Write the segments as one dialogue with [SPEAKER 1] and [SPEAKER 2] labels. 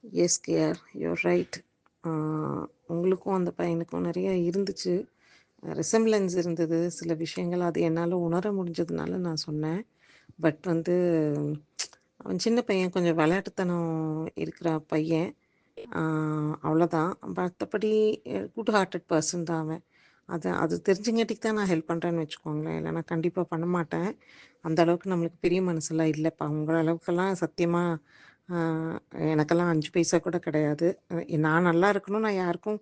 [SPEAKER 1] S KR, your right. உங்களுக்கும் அந்த பையனுக்கும் நிறைய இருந்துச்சு, ரிசம்பிளன்ஸ் இருந்தது. சில விஷயங்கள் அது என்னால் உணர முடிஞ்சதுனால நான் சொன்னேன். பட் வந்து அவன் சின்ன பையன், கொஞ்சம் விளையாட்டுத்தனம் இருக்கிற பையன். அவ்வளோதான். மற்றபடி குட் ஹார்ட்டட் பர்சன் தான் அவன். அது அது தெரிஞ்சுங்காட்டிக்கு தான் நான் ஹெல்ப் பண்ணுறேன்னு வச்சுக்கோங்களேன். இல்லைனா கண்டிப்பாக பண்ண மாட்டேன். அந்த அளவுக்கு நம்மளுக்கு பெரிய மனசெல்லாம் இல்லைப்பா. உங்கள் அளவுக்கெல்லாம் சத்தியமாக எனக்கெல்லாம் 5 பைசா கூட கிடையாது. நான் நல்லா இருக்கணும், நான் யாருக்கும்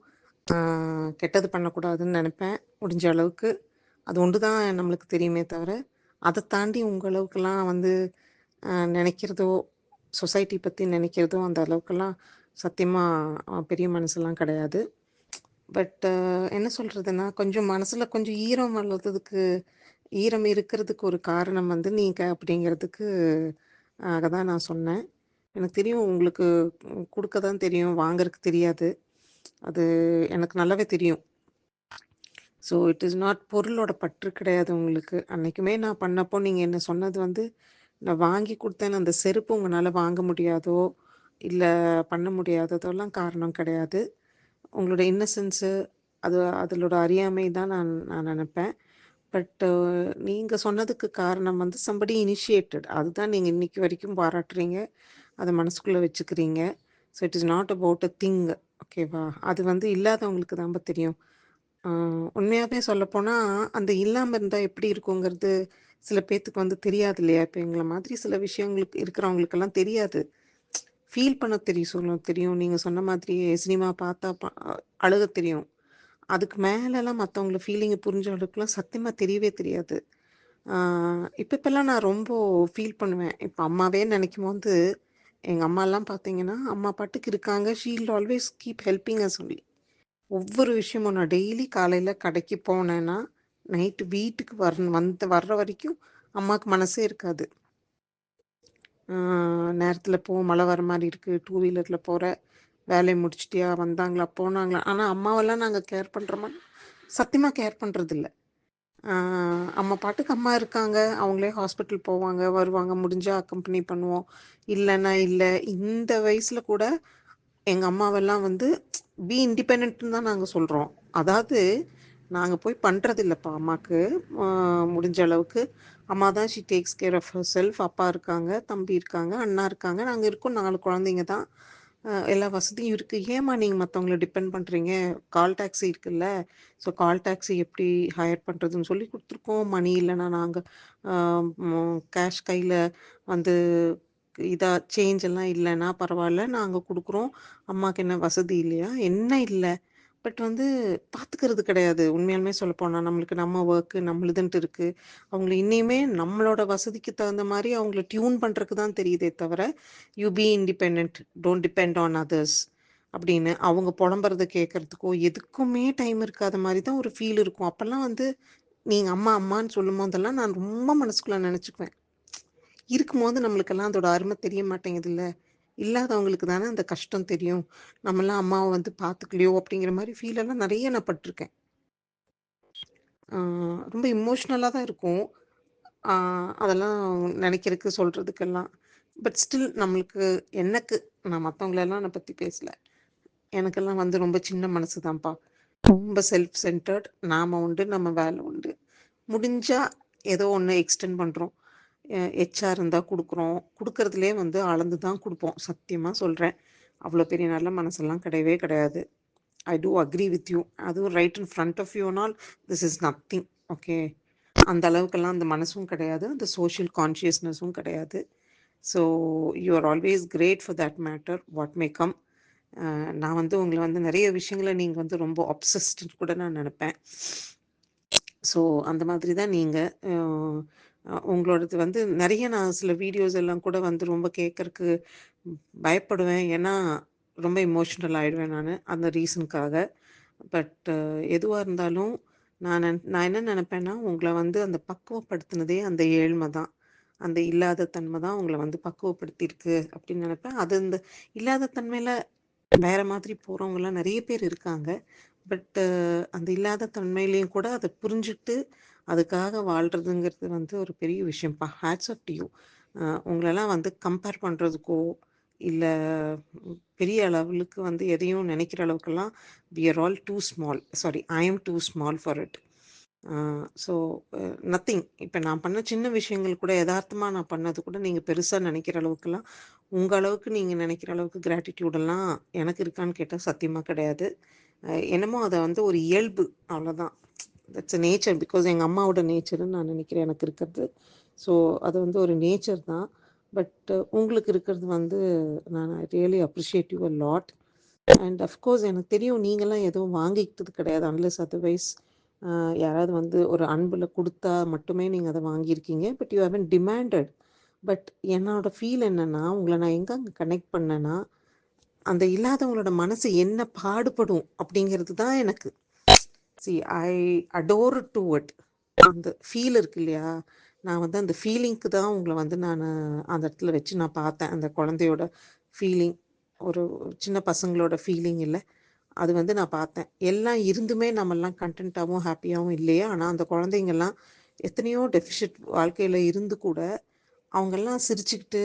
[SPEAKER 1] கெட்டது பண்ணக்கூடாதுன்னு நினைப்பேன் முடிஞ்ச அளவுக்கு. அது ஒன்று தான் நம்மளுக்கு தெரியுமே தவிர, அதை தாண்டி உங்கள் அளவுக்கெல்லாம் வந்து நினைக்கிறதோ, சொசைட்டி பற்றி நினைக்கிறதோ அந்த அளவுக்கெல்லாம் சத்தியமாக பெரிய மனசெல்லாம் கிடையாது. பட் என்ன சொல்கிறதுன்னா, கொஞ்சம் மனசில் கொஞ்சம் ஈரம் வளர்த்ததுக்கு, ஈரம் இருக்கிறதுக்கு ஒரு காரணம் வந்து நீங்கள் அப்படிங்கிறதுக்கு தான் நான் சொன்னேன். எனக்கு தெரியும் உங்களுக்கு கொடுக்க தான் தெரியும், வாங்கறதுக்கு தெரியாது. அது எனக்கு நல்லாவே தெரியும். ஸோ இட் இஸ் நாட் பொருளோட பற்று கிடையாது உங்களுக்கு. அன்றைக்குமே நான் பண்ணப்போ நீங்கள் என்ன சொன்னது வந்து, நான் வாங்கி கொடுத்தேன்னு அந்த செருப்பு உங்களால் வாங்க முடியாதோ, இல்லை பண்ண முடியாததெல்லாம் காரணம் கிடையாது. உங்களோட இன்னசென்ஸு, அது அதோட அறியாமை தான் நான் நான் நினப்பேன். பட்டு நீங்கள் சொன்னதுக்கு காரணம் வந்து சம்படி இனிஷியேட்டட். அதுதான் நீங்கள் இன்னைக்கு வரைக்கும் பாராட்டுறீங்க, அதை மனசுக்குள்ளே வச்சுக்கிறீங்க. So it is not about a thing. ஓகேவா? அது வந்து இல்லாதவங்களுக்கு தான்ப்பா தெரியும். உண்மையாகவே சொல்லப்போனால் அந்த இல்லாமல் இருந்தால் எப்படி இருக்குங்கிறது சில பேர்த்துக்கு வந்து தெரியாது இல்லையா? இப்போ எங்களை மாதிரி சில விஷயங்களுக்கு இருக்கிறவங்களுக்கெல்லாம் தெரியாது. ஃபீல் பண்ண தெரியும். நீங்கள் சொன்ன மாதிரி சினிமா பார்த்தா அழுக தெரியும். அதுக்கு மேலெல்லாம் மற்றவங்கள ஃபீலிங்கை புரிஞ்ச அளவுக்குலாம் சத்தியமாக தெரியவே தெரியாது. இப்போல்லாம் நான் ரொம்ப ஃபீல் பண்ணுவேன். இப்போ அம்மாவே நினைக்கும்போது, எங்கள் அம்மாலாம் பார்த்தீங்கன்னா, அம்மா பாட்டுக்கு இருக்காங்க. She will always keep helping us only. ஒவ்வொரு விஷயமும் நான் டெய்லி காலையில் கடைக்கு போனேன்னா, நைட்டு வீட்டுக்கு வர்ற வரைக்கும் அம்மாவுக்கு மனசே இருக்காது. நேரத்தில் மழை வர மாதிரி இருக்குது, டூ வீலரில் போகிற, வேலையை முடிச்சிட்டியா, வந்தாங்களா, போனாங்களா. ஆனால் அம்மாவெல்லாம் நாங்கள் கேர் பண்ணுறோமா? சத்தியமாக கேர் பண்ணுறதில்ல. அம்மா பாட்டுக்கு அம்மா இருக்காங்க, அவங்களே ஹாஸ்பிட்டல் போவாங்க, வருவாங்க, முடிஞ்சால் அக்கம்பெனி பண்ணுவோம், இல்லைன்னா இல்லை. இந்த வயசில் கூட எங்கள் அம்மாவெல்லாம் வந்து பி இண்டிபெண்ட்னு தான் நாங்கள் சொல்கிறோம். அதாவது நாங்கள் போய் பண்ணுறதில்லப்பா அம்மாவுக்கு. முடிஞ்ச அளவுக்கு அம்மா தான் she takes care of herself. அப்பா இருக்காங்க, தம்பி இருக்காங்க, அண்ணா இருக்காங்க, நாங்கள் இருக்கோம், 4 குழந்தைங்க தான். எல்லா வசதியும் இருக்குது. ஏம்மா நீங்கள் மற்றவங்கள டிபெண்ட் பண்ணுறீங்க? கால் டாக்ஸி இருக்குல்ல, ஸோ கால் டாக்ஸி எப்படி ஹையர் பண்ணுறதுன்னு சொல்லி கொடுத்துருக்கோம். மணி இல்லைன்னா நாங்கள் கேஷ் கையில் வந்து சேஞ்ச் எல்லாம் இல்லைன்னா பரவாயில்ல, நாங்கள் கொடுக்குறோம். அம்மாவுக்கு என்ன வசதி இல்லையா? என்ன இல்லை. பட் வந்து பார்த்துக்கிறது கிடையாது. உண்மையாலுமே சொல்லப்போனால் நம்மளுக்கு நம்ம ஒர்க்கு நம்மளுதுன்ட்டு இருக்குது. அவங்கள இன்னையுமே நம்மளோட வசதிக்கு தகுந்த மாதிரி அவங்கள டியூன் பண்ணுறதுக்கு தான் தெரியுதே தவிர, you B independent, don't depend on others அப்படின்னு அவங்க புலம்புறத கேட்கறதுக்கோ எதுக்குமே டைம் இருக்காத மாதிரி தான் ஒரு ஃபீல் இருக்கும். அப்போல்லாம் வந்து நீங்கள் அம்மா அம்மான்னு சொல்லும் போதெல்லாம் நான் ரொம்ப மனசுக்குள்ளே நினச்சிக்குவேன். இருக்கும்போது நம்மளுக்கெல்லாம் அதோட அருமை தெரிய மாட்டேங்குதுல்ல. இல்லாதவங்களுக்கு தானே அந்த கஷ்டம் தெரியும். நம்மலாம் அம்மாவை வந்து பார்த்துக்கலையோ அப்படிங்கிற மாதிரி ஃபீலெல்லாம் நிறைய நான் பட்டிருக்கேன். ரொம்ப இமோஷ்னலாக தான் இருக்கும். அதெல்லாம் நினைக்கிறதுக்கு சொல்கிறதுக்கெல்லாம். பட் ஸ்டில் நம்மளுக்கு எனக்கு, நான் மற்றவங்களெல்லாம் நான் பற்றி பேசல, எனக்கெல்லாம் வந்து ரொம்ப சின்ன மனசு தான்ப்பா. ரொம்ப செல்ஃப் சென்டர்ட். நாம் உண்டு, நம்ம வேலை உண்டு. முடிஞ்சால் ஏதோ ஒன்று எக்ஸ்டெண்ட் பண்ணுறோம். ஹெச்ஆர் இருந்தால் கொடுக்குறோம். கொடுக்கறதுலே வந்து அளந்து தான் கொடுப்போம். சத்தியமாக சொல்கிறேன். அவ்வளோ பெரிய நல்ல மனசெல்லாம் கிடையவே கிடையாது. I do agree with you. அதுவும் ரைட் இன் ஃப்ரண்ட் ஆஃப் யூனால் திஸ் இஸ் நத்திங். ஓகே, அந்த அளவுக்கெல்லாம் அந்த மனசும் கிடையாது, அந்த சோஷியல் கான்ஷியஸ்னஸும் கிடையாது. So you are always great for that matter, what may come. நான் வந்து உங்களை வந்து நிறைய விஷயங்களை நீங்கள் வந்து ரொம்ப அப்சஸ்ட்னு கூட நான் நினப்பேன். ஸோ அந்த மாதிரி தான் நீங்கள். உங்களோடது வந்து நிறைய நான் சில வீடியோஸ் எல்லாம் கூட வந்து ரொம்ப கேட்கறக்கு பயப்படுவேன். ஏன்னா ரொம்ப இமோஷ்னல் ஆகிடுவேன் நான் அந்த ரீசனுக்காக. பட் எதுவாக இருந்தாலும் நான் என்ன நினப்பேன்னா, உங்களை வந்து அந்த பக்குவப்படுத்தினதே அந்த ஏழ்மை தான், அந்த இல்லாத தன்மை தான் உங்களை வந்து பக்குவப்படுத்தியிருக்கு அப்படின்னு நினப்பேன். அது இந்த இல்லாத தன்மையில் வேறு மாதிரி போகிறவங்களாம் நிறைய பேர் இருக்காங்க. பட்டு அந்த இல்லாத தன்மையிலையும் கூட அதை புரிஞ்சுட்டு அதுக்காக வாழ்கிறதுங்கிறது வந்து ஒரு பெரிய விஷயம்ப்பா. Hats off to you. உங்களெல்லாம் வந்து கம்பேர் பண்ணுறதுக்கோ, இல்லை பெரிய அளவுக்கு வந்து எதையும் நினைக்கிற அளவுக்கெல்லாம் we are all too small. Sorry, I am too small for it. So nothing. இப்போ நான் பண்ண சின்ன விஷயங்கள் கூட யதார்த்தமாக நான் பண்ணது கூட நீங்கள் பெருசாக நினைக்கிற அளவுக்குலாம் உங்கள் அளவுக்கு நீங்கள் நினைக்கிற அளவுக்கு கிராட்டிடியூடெல்லாம் எனக்கு இருக்கான்னு கேட்டால் சத்தியமாக கிடையாது. என்னமோ அதை வந்து ஒரு இயல்பு, அவ்வளோதான். That's a nature. பிகாஸ் எங்கள் அம்மாவோட நேச்சர்னு நான் நினைக்கிறேன் எனக்கு இருக்கிறது. ஸோ அது வந்து ஒரு நேச்சர் தான். பட் உங்களுக்கு இருக்கிறது வந்து நான் really appreciate you a lot. And of course எனக்கு தெரியும் நீங்களாம் எதுவும் வாங்கிக்கிட்டது கிடையாது. அன்லெஸ் அதர்வைஸ் யாராவது வந்து ஒரு அன்பில் கொடுத்தா மட்டுமே நீங்கள் அதை வாங்கியிருக்கீங்க. But you heaven demanded. But என்னோட ஃபீல் என்னென்னா, உங்களை நான் எங்கே அங்கே கனெக்ட் பண்ணேன்னா, அந்த இல்லாதவங்களோட மனசு என்ன பாடுபடும் அப்படிங்கிறது தான் எனக்கு. C I adore to it. அந்த ஃபீல் இருக்கு இல்லையா, நான் வந்து அந்த ஃபீலிங்க்கு தான் உங்களை வந்து நான் அந்த இடத்துல வச்சு நான் பார்த்தேன். அந்த குழந்தையோட ஃபீலிங், ஒரு சின்ன பசங்களோட ஃபீலிங் இல்லை, அது வந்து நான் பார்த்தேன். எல்லாம் இருந்துமே நம்மெல்லாம் கண்டென்ட்டாகவும் ஹாப்பியாகவும் இல்லையா. ஆனால் அந்த குழந்தைங்கள்லாம் எத்தனையோ டெஃபிஷிட் வாழ்க்கையில் இருந்து கூட அவங்கெல்லாம் சிரிச்சுக்கிட்டு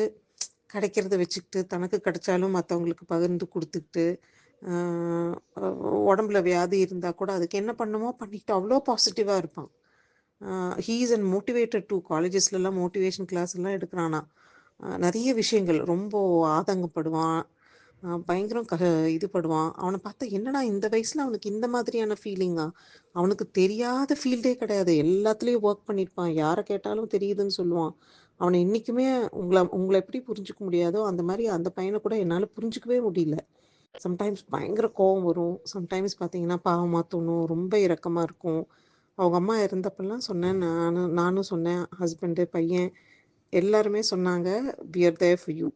[SPEAKER 1] கிடைக்கிறத வச்சுக்கிட்டு, தனக்கு கிடைச்சாலும் மற்றவங்களுக்கு பகிர்ந்து கொடுத்துக்கிட்டு, உடம்புல வியாதி இருந்தால் கூட அதுக்கு என்ன பண்ணுமோ பண்ணிக்கிட்டு அவ்வளோ பாசிட்டிவாக இருப்பான். He is and motivated too. காலேஜஸ்லலாம் மோட்டிவேஷன் கிளாஸ் எல்லாம் எடுக்கிறானா. நிறைய விஷயங்கள் ரொம்ப ஆதங்கப்படுவான், பயங்கரம் இது படுவான். அவனை பார்த்தா என்னடா இந்த வயசில் அவனுக்கு இந்த மாதிரியான ஃபீலிங்கா. அவனுக்கு தெரியாத ஃபீல்டே கிடையாது, எல்லாத்துலேயும் ஒர்க் பண்ணியிருப்பான், யாரை கேட்டாலும் தெரியுதுன்னு சொல்லுவான். அவனை இன்றைக்குமே உங்களை எப்படி புரிஞ்சுக்க முடியாதோ அந்த மாதிரி அந்த பையனை கூட என்னால் புரிஞ்சிக்கவே முடியல. சம்டைம்ஸ் பயங்கர கோவம் வரும், சம்டைம்ஸ் பார்த்தீங்கன்னா பாவமாக தோணும், ரொம்ப இரக்கமாக இருக்கும். அவங்க அம்மா இருந்தப்பெல்லாம் சொன்னேன், நானும் சொன்னேன், ஹஸ்பண்டு பையன் எல்லாருமே சொன்னாங்க, we are there for you.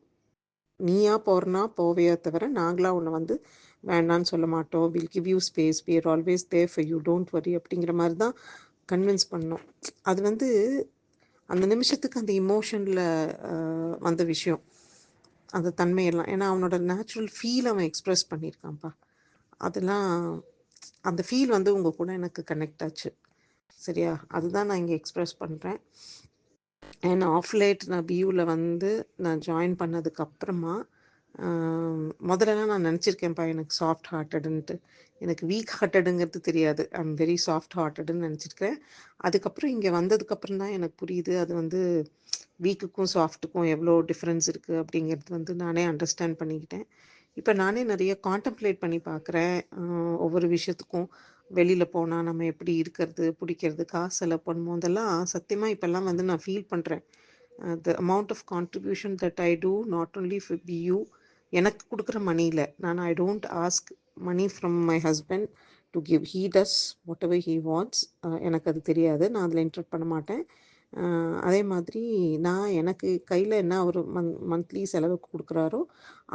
[SPEAKER 1] நீயா போறனா போவையே தவிர நாங்களாக உன்னை வந்து வேண்டான்னு சொல்ல மாட்டோம், will give you space, we are always there for you, don't worry அப்படிங்கிற மாதிரி தான் கன்வின்ஸ் பண்ணோம். அது வந்து அந்த நிமிஷத்துக்கு அந்த இமோஷனில் வந்த விஷயம், அந்த தன்மையெல்லாம். ஏன்னா அவனோட நேச்சுரல் ஃபீல் அவன் எக்ஸ்ப்ரெஸ் பண்ணியிருக்கான்ப்பா. அதெல்லாம் அந்த ஃபீல் வந்து உங்கள் கூட எனக்கு கனெக்ட் ஆச்சு. சரியா, அதுதான் நான் இங்கே எக்ஸ்ப்ரெஸ் பண்ணுறேன். அண்ட் ஆஃப் லேட் நான் பியூவில் வந்து நான் ஜாயின் பண்ணதுக்கப்புறமா முதல்லலாம் நான் நினச்சிருக்கேன்ப்பா எனக்கு சாஃப்ட் ஹார்ட்டடுன்ட்டு. எனக்கு வீக் ஹார்ட்டடுங்கிறது தெரியாது, ஐ எம் வெரி சாஃப்ட் ஹார்ட்டடுன்னு நினச்சிருக்கேன். அதுக்கப்புறம் இங்கே வந்ததுக்கப்புறம் தான் எனக்கு புரியுது அது வந்து வீக்குக்கும் சாஃப்ட்டுக்கும் எவ்வளோ டிஃப்ரென்ஸ் இருக்குது அப்படிங்கிறது வந்து நானே அண்டர்ஸ்டாண்ட் பண்ணிக்கிட்டேன். இப்போ நானே நிறைய காண்டம்ப்ளேட் பண்ணி பார்க்குறேன். ஒவ்வொரு விஷயத்துக்கும் வெளியில் போனால் நம்ம எப்படி இருக்கிறது, பிடிக்கிறது, காசு செலவு பண்ணுவோம், அதெல்லாம் சத்தியமாக இப்போல்லாம் வந்து நான் ஃபீல் பண்ணுறேன். The amount of contribution that I do not only for you. எனக்கு கொடுக்குற மணியில் நான் I don't ask money from my husband to give. He does whatever he wants. எனக்கு அது தெரியாது, நான் அதில் இன்ட்ரட் பண்ண மாட்டேன். அதே மாதிரி நான் எனக்கு கையில் என்ன ஒரு மந்த்லி செலவுக்கு கொடுக்குறாரோ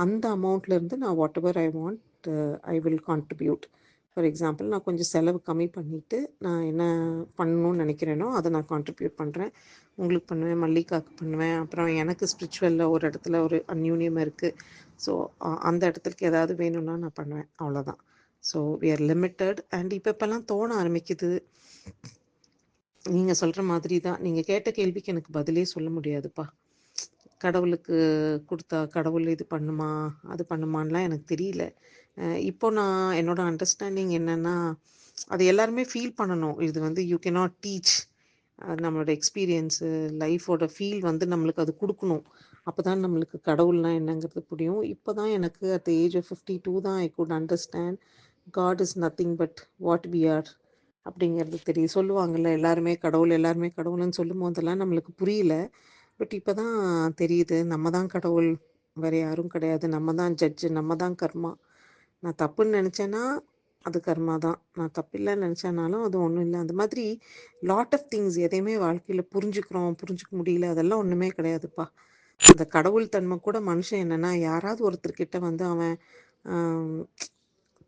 [SPEAKER 1] அந்த அமௌண்ட்லேருந்து நான் what ever I want I will contribute. For example, நான் கொஞ்சம் செலவு கம்மி பண்ணிவிட்டு நான் என்ன பண்ணணும்னு நினைக்கிறேனோ அதை நான் கான்ட்ரிபியூட் பண்ணுறேன். உங்களுக்கு பண்ணுவேன், மல்லிகாவுக்கு பண்ணுவேன். அப்புறம் எனக்கு ஸ்பிரிச்சுவலில் ஒரு இடத்துல ஒரு அந்யூன்யம் இருக்குது. ஸோ அந்த இடத்துக்கு ஏதாவது வேணும்னா நான் பண்ணுவேன், அவ்வளோதான். So we are limited. And இப்போல்லாம் தோண ஆரம்பிக்குது, நீங்கள் சொல்கிற மாதிரி தான். நீங்கள் கேட்ட கேள்விக்கு எனக்கு பதிலே சொல்ல முடியாதுப்பா. கடவுளுக்கு கொடுத்தா கடவுள் இது பண்ணுமா அது பண்ணுமான்லாம் எனக்கு தெரியல. இப்போ நான் என்னோடய அண்டர்ஸ்டாண்டிங் என்னென்னா, அது எல்லாருமே ஃபீல் பண்ணணும். இது வந்து யூ கேனாட் டீச். நம்மளோட எக்ஸ்பீரியன்ஸு, லைஃபோட ஃபீல் வந்து நம்மளுக்கு அது கொடுக்கணும். அப்போ தான் நம்மளுக்கு கடவுள்னால் என்னங்கிறது புரியும். இப்போ தான் எனக்கு அட் த ஏஜ் ஆஃப் 52 தான் I could understand God is nothing but what we are அப்படிங்கிறது தெரியும். சொல்லுவாங்கள்ல எல்லாருமே கடவுள் எல்லாருமே கடவுள்னு சொல்லும் போதெல்லாம் நம்மளுக்கு புரியல. பட் இப்போ தான் தெரியுது, நம்ம தான் கடவுள், வேறு யாரும் கிடையாது, நம்ம தான் ஜட்ஜு, நம்ம தான் கர்மா. நான் தப்புன்னு நினச்சேன்னா அது கர்மா தான், நான் தப்பில்லைன்னு நினச்சேனாலும் அது ஒன்றும் இல்லை. அந்த மாதிரி லாட் ஆஃப் திங்ஸ் எதையுமே வாழ்க்கையில் புரிஞ்சுக்க முடியல, அதெல்லாம் ஒன்றுமே கிடையாதுப்பா. அந்த கடவுள் தன்மை கூட மனுஷன் என்னென்னா, யாராவது ஒருத்தர்கிட்ட வந்து அவன்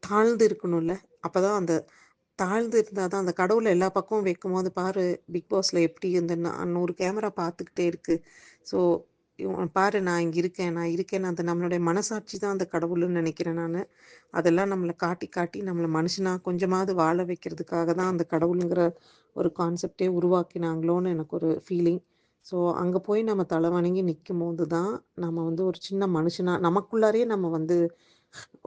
[SPEAKER 1] தாழ்ந்து இருக்கணும்ல, அப்போ தான் அந்த தாழ்ந்து இருந்தால் தான் அந்த கடவுளை எல்லா பக்கமும் வைக்கும் போது பாரு, பிக் பாஸில் எப்படி இந்த 100 கேமரா பார்த்துக்கிட்டே இருக்குது. ஸோ பாரு, நான் இங்கே இருக்கேன், நான் இருக்கேன்னு அந்த நம்மளுடைய மனசாட்சி தான் அந்த கடவுள்னு நினைக்கிறேன் நான். அதெல்லாம் நம்மளை காட்டி காட்டி நம்மளை மனுஷனாக கொஞ்சமாவது வாழ வைக்கிறதுக்காக தான் அந்த கடவுளுங்கிற ஒரு கான்செப்டே உருவாக்கினாங்களோன்னு எனக்கு ஒரு ஃபீலிங். ஸோ அங்கே போய் நம்ம தலை வணங்கி நிற்கும்போது தான் நம்ம வந்து ஒரு சின்ன மனுஷனாக நமக்குள்ளாரையே நம்ம வந்து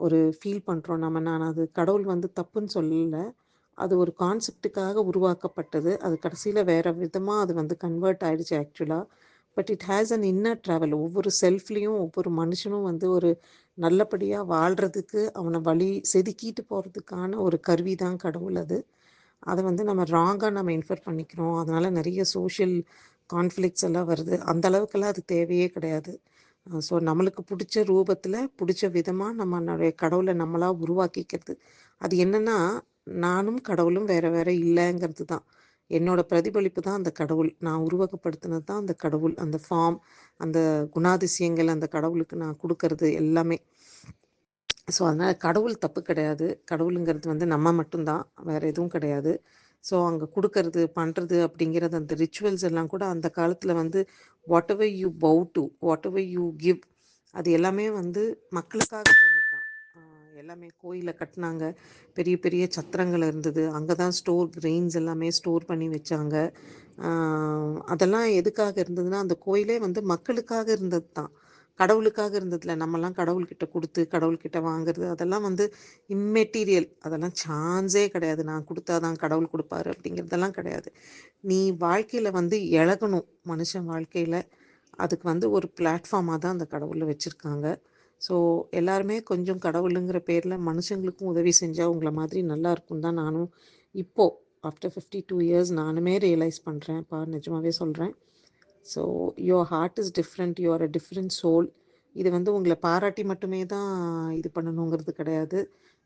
[SPEAKER 1] ஒரு ஃபீல் பண்ணுறோம். நான் அது கடவுள் வந்து தப்புன்னு சொல்லல. அது ஒரு கான்செப்ட்டுக்காக உருவாக்கப்பட்டது. அது கடைசியில வேற விதமா அது வந்து கன்வெர்ட் ஆயிடுச்சு ஆக்சுவலா. But it has an inner travel. ஒவ்வொரு செல்ஃப்லேயும் ஒவ்வொரு மனுஷனும் வந்து ஒரு நல்லபடியா வாழ்றதுக்கு அவன வழி செதுக்கிட்டு போறதுக்கான ஒரு கருவி தான் கடவுள் அது. அத வந்து நம்ம ராங்கா நம்ம இன்ஃபர் பண்ணிக்கிறோம். அதனால நெறைய சோஷியல் கான்ஃப்ளிக்ட்ஸ் எல்லாம் வருது. அந்த அளவுக்கெல்லாம் அது தேவையே கிடையாது. ஸோ நம்மளுக்கு புடிச்ச ரூபத்துல, புடிச்ச விதமா நம்மளுடைய கடவுள நம்மளா உருவாக்கிக்கிறது. அது என்னன்னா, நானும் கடவுளும் வேற வேற இல்லங்கிறது தான். என்னோட பிரதிபலிப்பு தான் அந்த கடவுள். நான் உருவகப்படுத்தினது தான் அந்த கடவுள். அந்த ஃபார்ம், அந்த குணாதிசயங்கள் அந்த கடவுளுக்கு நான் குடுக்கறது எல்லாமே. ஸோ அதனால கடவுள் தப்பு கிடையாது. கடவுளுங்கிறது வந்து நம்ம மட்டும் தான். வேற எதுவும் கிடையாது. ஸோ அங்க குடுக்கறது, பண்றது அப்படிங்கிறது அந்த ரிச்சுவல்ஸ் எல்லாம் கூட அந்த காலத்துல வந்து what ever you bow to, what ever you give அது எல்லாமே வந்து மக்களுக்காக போனது தான். எல்லாமே கோயில கட்டுனாங்க. பெரிய பெரிய சத்திரங்கள் இருந்தது. அங்க தான் ஸ்டோர் கிரெயின்ஸ் எல்லாமே ஸ்டோர் பண்ணி வச்சாங்க. ஆ அதெல்லாம் எதுக்காக இருந்ததுன்னா, அந்த கோயிலே வந்து மக்களுக்காக இருந்தது தான். கடவுளுக்காக இருந்ததில்ல. நம்மலாம் கடவுள்கிட்ட குடுத்து, கடவுள்கிட்ட வாங்குறது, அதெல்லாம் வந்து இம்மெட்டீரியல். அதெல்லாம் சான்ஸே கிடையாது. நான் குடுத்தா தான் கடவுள் குடுப்பாரு அப்படிங்கிறதெல்லாம் கிடையாது. நீ வாழ்க்கையில வந்து எழகணும். மனுஷன் வாழ்க்கையில. அதுக்கு வந்து ஒரு பிளாட்ஃபார்மா தான் அந்த கடவுள வச்சிருக்காங்க. ஸோ எல்லாருமே கொஞ்சம் கடவுளுங்கிற பேர்ல மனுஷங்களுக்கும் உதவி செஞ்சா உங்கள மாதிரி நல்லா இருக்கும்னு தான் நானும் இப்போ ஆஃப்டர் 52 இயர்ஸ் நானுமே ரியலைஸ் பண்றேன்ப்பா. நிஜமாவே சொல்றேன். So your heart is different. You are a different soul. இது வந்து உங்கள பாராட்டி மட்டுமே தான் இது பண்ணணுங்கிறது கிடையாது.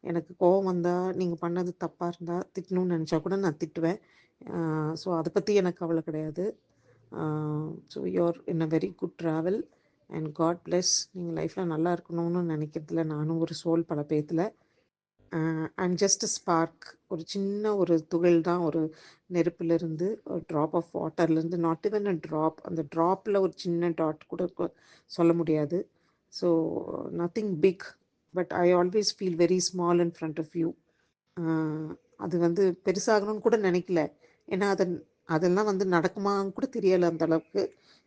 [SPEAKER 1] எனக்கு கோவம் வந்தா, நீங்க பண்ணது தப்பா இருந்தா, திட்டணும்னு நெனச்சா கூட நான் திட்டுவேன். ஸோ அத பத்தி எனக்கு கவல கிடையாது. So you are in a very good travel and God bless. நீங்க லைஃப்ல நல்லா இருக்கணும்னு நெனைக்கிறதுல நானும் ஒரு சோல் பல பேத்துல. I'm just a spark. ஒரு சின்ன ஒரு துகள் தான் ஒரு நெருப்புலேருந்து, ஒரு ட்ராப் ஆஃப் வாட்டர்லேருந்து, நாட் ஈவன் அ ட்ராப். அந்த ட்ராப்பில் ஒரு சின்ன டாட் கூட சொல்ல முடியாது. So nothing big. But I always feel very small in front of you. அது வந்து பெருசாகணும்னு கூட நினைக்கல. ஏன்னா அதெல்லாம் வந்து நடக்குமான்னு கூட தெரியல அந்த அளவுக்கு.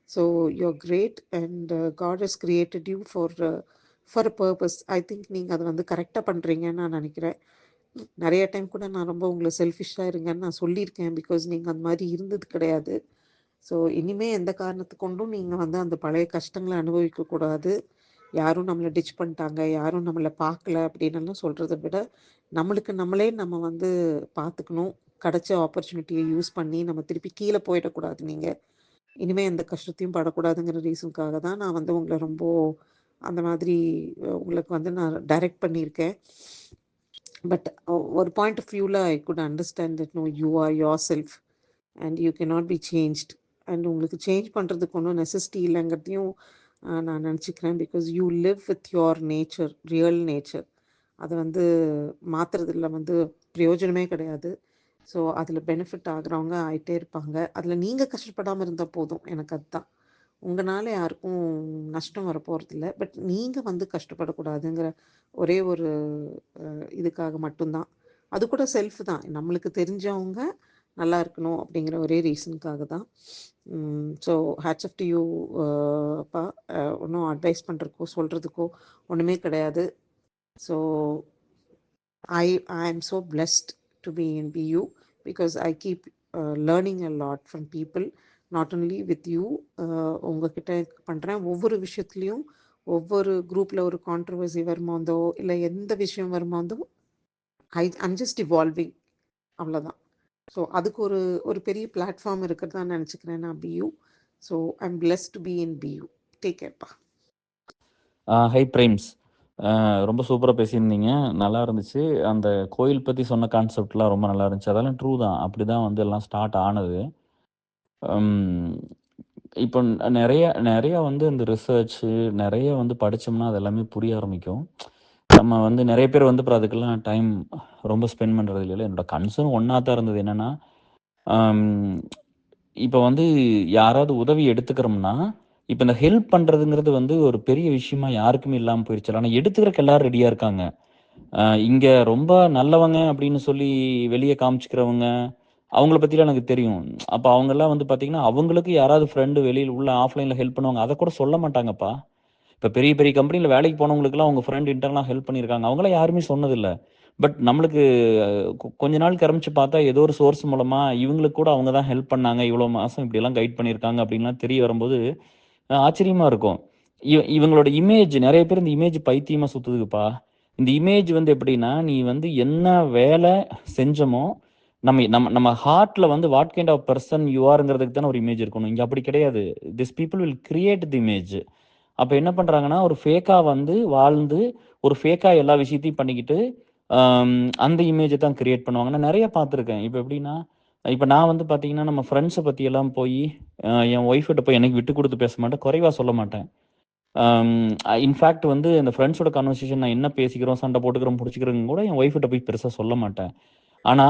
[SPEAKER 1] So you are great and God has created you for a purpose. I think நீங்கள் அதை வந்து கரெக்டாக பண்ணுறீங்கன்னு நான் நினைக்கிறேன். நிறைய டைம் கூட நான் ரொம்ப உங்களை செல்ஃபிஷாக இருங்கன்னு நான் சொல்லியிருக்கேன். பிகாஸ் நீங்கள் அந்த மாதிரி இருந்தது கிடையாது. ஸோ இனிமே எந்த காரணத்து கொண்டும் நீங்கள் வந்து அந்த பழைய கஷ்டங்களை அனுபவிக்கக்கூடாது. யாரும் நம்மளை டிச் பண்ணிட்டாங்க, யாரும் நம்மளை பார்க்கல அப்படின்னெல்லாம் சொல்கிறத விட, நம்மளுக்கு நம்மளே நம்ம வந்து பார்த்துக்கணும். கிடைச்ச ஆப்பர்ச்சுனிட்டியை யூஸ் பண்ணி நம்ம திருப்பி கீழே போயிடக்கூடாது. நீங்கள் இனிமே எந்த கஷ்டத்தையும் படக்கூடாதுங்கிற ரீசனுக்காக தான் நான் வந்து உங்களை ரொம்ப அந்த மாதிரி உங்களுக்கு வந்து நான் டைரக்ட் பண்ணியிருக்கேன். பட் ஒரு பாயிண்ட் ஆஃப் வியூவில் I could understand that no you are yourself and you cannot be changed. And உங்களுக்கு சேஞ்ச் பண்ணுறதுக்கு ஒன்றும் நெசசிட்டி இல்லைங்கிறதையும் நான் நினச்சிக்கிறேன். Because you live with your nature, real nature. அதை வந்து மாற்றுறதுல வந்து பிரயோஜனமே கிடையாது. ஸோ அதில் பெனிஃபிட் ஆகுறவங்க ஆகிட்டே இருப்பாங்க. அதில் நீங்கள் கஷ்டப்படாமல் இருந்தால் போதும். எனக்கு அதுதான். உங்களால் யாருக்கும் நஷ்டம் வரப்போகிறதில்ல. பட் நீங்கள் வந்து கஷ்டப்படக்கூடாதுங்கிற ஒரே ஒரு இதுக்காக மட்டும்தான். அது கூட செல்ஃப் தான். நம்மளுக்கு தெரிஞ்சவங்க நல்லா இருக்கணும் அப்படிங்கிற ஒரே ரீசனுக்காக தான். So hats off to you அப்பா. ஒன்றும் அட்வைஸ் பண்ணுறதுக்கோ சொல்கிறதுக்கோ ஒன்றுமே கிடையாது. So I am so blessed to be in BU because I keep learning a lot from people, not only with you. உங்ககிட்ட பண்ணுறேன் ஒவ்வொரு விஷயத்துலையும். ஒவ்வொரு குரூப்பில் ஒரு கான்ட்ரவர்சி வரும்போதோ இல்லை எந்த விஷயம் வரும்போதோ ஐம் ஜஸ்ட் இவால்விங். அவ்வளோதான். ஸோ அதுக்கு ஒரு ஒரு பெரிய பிளாட்ஃபார்ம் இருக்கிறதா நினச்சிக்கிறேன் நான் BU. So I'm blessed to be in BU. Take கேர்ப்பா.
[SPEAKER 2] ஹை பிரேம்ஸ். ரொம்ப சூப்பராக பேசியிருந்தீங்க. நல்லா இருந்துச்சு. அந்த கோயில் பற்றி சொன்ன கான்செப்ட்லாம் ரொம்ப நல்லா இருந்துச்சு. அதெல்லாம் ட்ரூ தான். அப்படி தான் வந்து எல்லாம் ஸ்டார்ட் ஆனது. இப்போ நிறைய வந்து இந்த ரிசர்ச்சு நிறைய வந்து படித்தோம்னா அது எல்லாமே புரிய ஆரம்பிக்கும். நம்ம வந்து நிறைய பேர் வந்து அப்புறம் அதுக்கெல்லாம் டைம் ரொம்ப ஸ்பெண்ட் பண்ணுறது இல்லைல்ல. என்னோட கன்சர்ன் ஒன்றா தான் இருந்தது. என்னென்னா இப்போ வந்து யாராவது உதவி எடுத்துக்கிறோம்னா, இப்போ இந்த ஹெல்ப் பண்ணுறதுங்கிறது வந்து ஒரு பெரிய விஷயமா யாருக்குமே இல்லாமல் போயிடுச்சு. ஆனால் எடுத்துக்கிறக்கு எல்லாரும் ரெடியாக இருக்காங்க. இங்கே ரொம்ப நல்லவங்க அப்படின்னு சொல்லி வெளியே காமிச்சிக்கிறவங்க, அவங்கள பத்திலாம் எனக்கு தெரியும். அப்ப அவங்கலாம் வந்து பார்த்தீங்கன்னா, அவங்களுக்கு யாராவது ஃப்ரெண்ட் வெளியில உள்ள ஆஃப்லைன்ல ஹெல்ப் பண்ணுவாங்க. அத கூட சொல்ல மாட்டாங்கப்பா. இப்ப பெரிய பெரிய கம்பெனில வேலைக்கு போனவங்களுக்குலாம் அவங்க ஃப்ரெண்ட் இன்டர்னலா ஹெல்ப் பண்ணியிருக்காங்க. அவங்கலாம் யாருமே சொன்னதில்ல. பட் நம்மளுக்கு கொஞ்ச நாள் கரமிச்சு பார்த்தா, ஏதோ ஒரு சோர்ஸ் மூலமா இவங்களுக்கு கூட அவங்க தான் ஹெல்ப் பண்ணாங்க. இவ்வளோ மாசம் இப்படியெல்லாம் கைட் பண்ணியிருக்காங்க அப்படின்லாம் தெரிய வரும்போது, ஆச்சரியமா இருக்கும். இவங்களோட இமேஜ் நெறைய பேர் இந்த இமேஜ் பைத்தியமா சுத்துதுப்பா. இந்த இமேஜ் வந்து எப்படின்னா, நீ வந்து என்ன வேலை செஞ்சோமோ, நம்ம நம்ம நம்ம ஹார்ட்ல வந்து what kind of person you ஆர்ங்கிறதுக்கு தானே ஒரு இமேஜ் இருக்கணும். இங்க அப்படி கிடையாது. This people will create the image. அப்ப என்ன பண்றாங்கன்னா, ஒரு ஃபேக்கா வந்து வாழ்ந்து, ஒரு ஃபேக்கா எல்லா விஷயத்தையும் பண்ணிக்கிட்டு, அம் அந்த இமேஜ தான் கிரியேட் பண்ணுவாங்க. நான் நெறைய பார்த்துருக்கேன். இப்ப எப்படின்னா, இப்ப நான் வந்து பார்த்தீங்கன்னா, நம்ம ஃப்ரெண்ட்ஸ பத்தியெல்லாம் போயி, என் ஒய்ஃப் கிட்ட போய் என்னைக்கு விட்டு குடுத்து பேச மாட்டேன். குறைவா சொல்ல மாட்டேன். அம் இன்ஃபாக்ட் வந்து அந்த ஃப்ரெண்ட்ஸோட கன்வர்சேஷன் நான் என்ன பேசிக்கிறோம், சண்டை போட்டுக்கிறோம், புடிச்சுக்கிறோம்னு கூட என் ஒய்ஃப் கிட்ட போய் பெருசா சொல்ல மாட்டேன். ஆனா,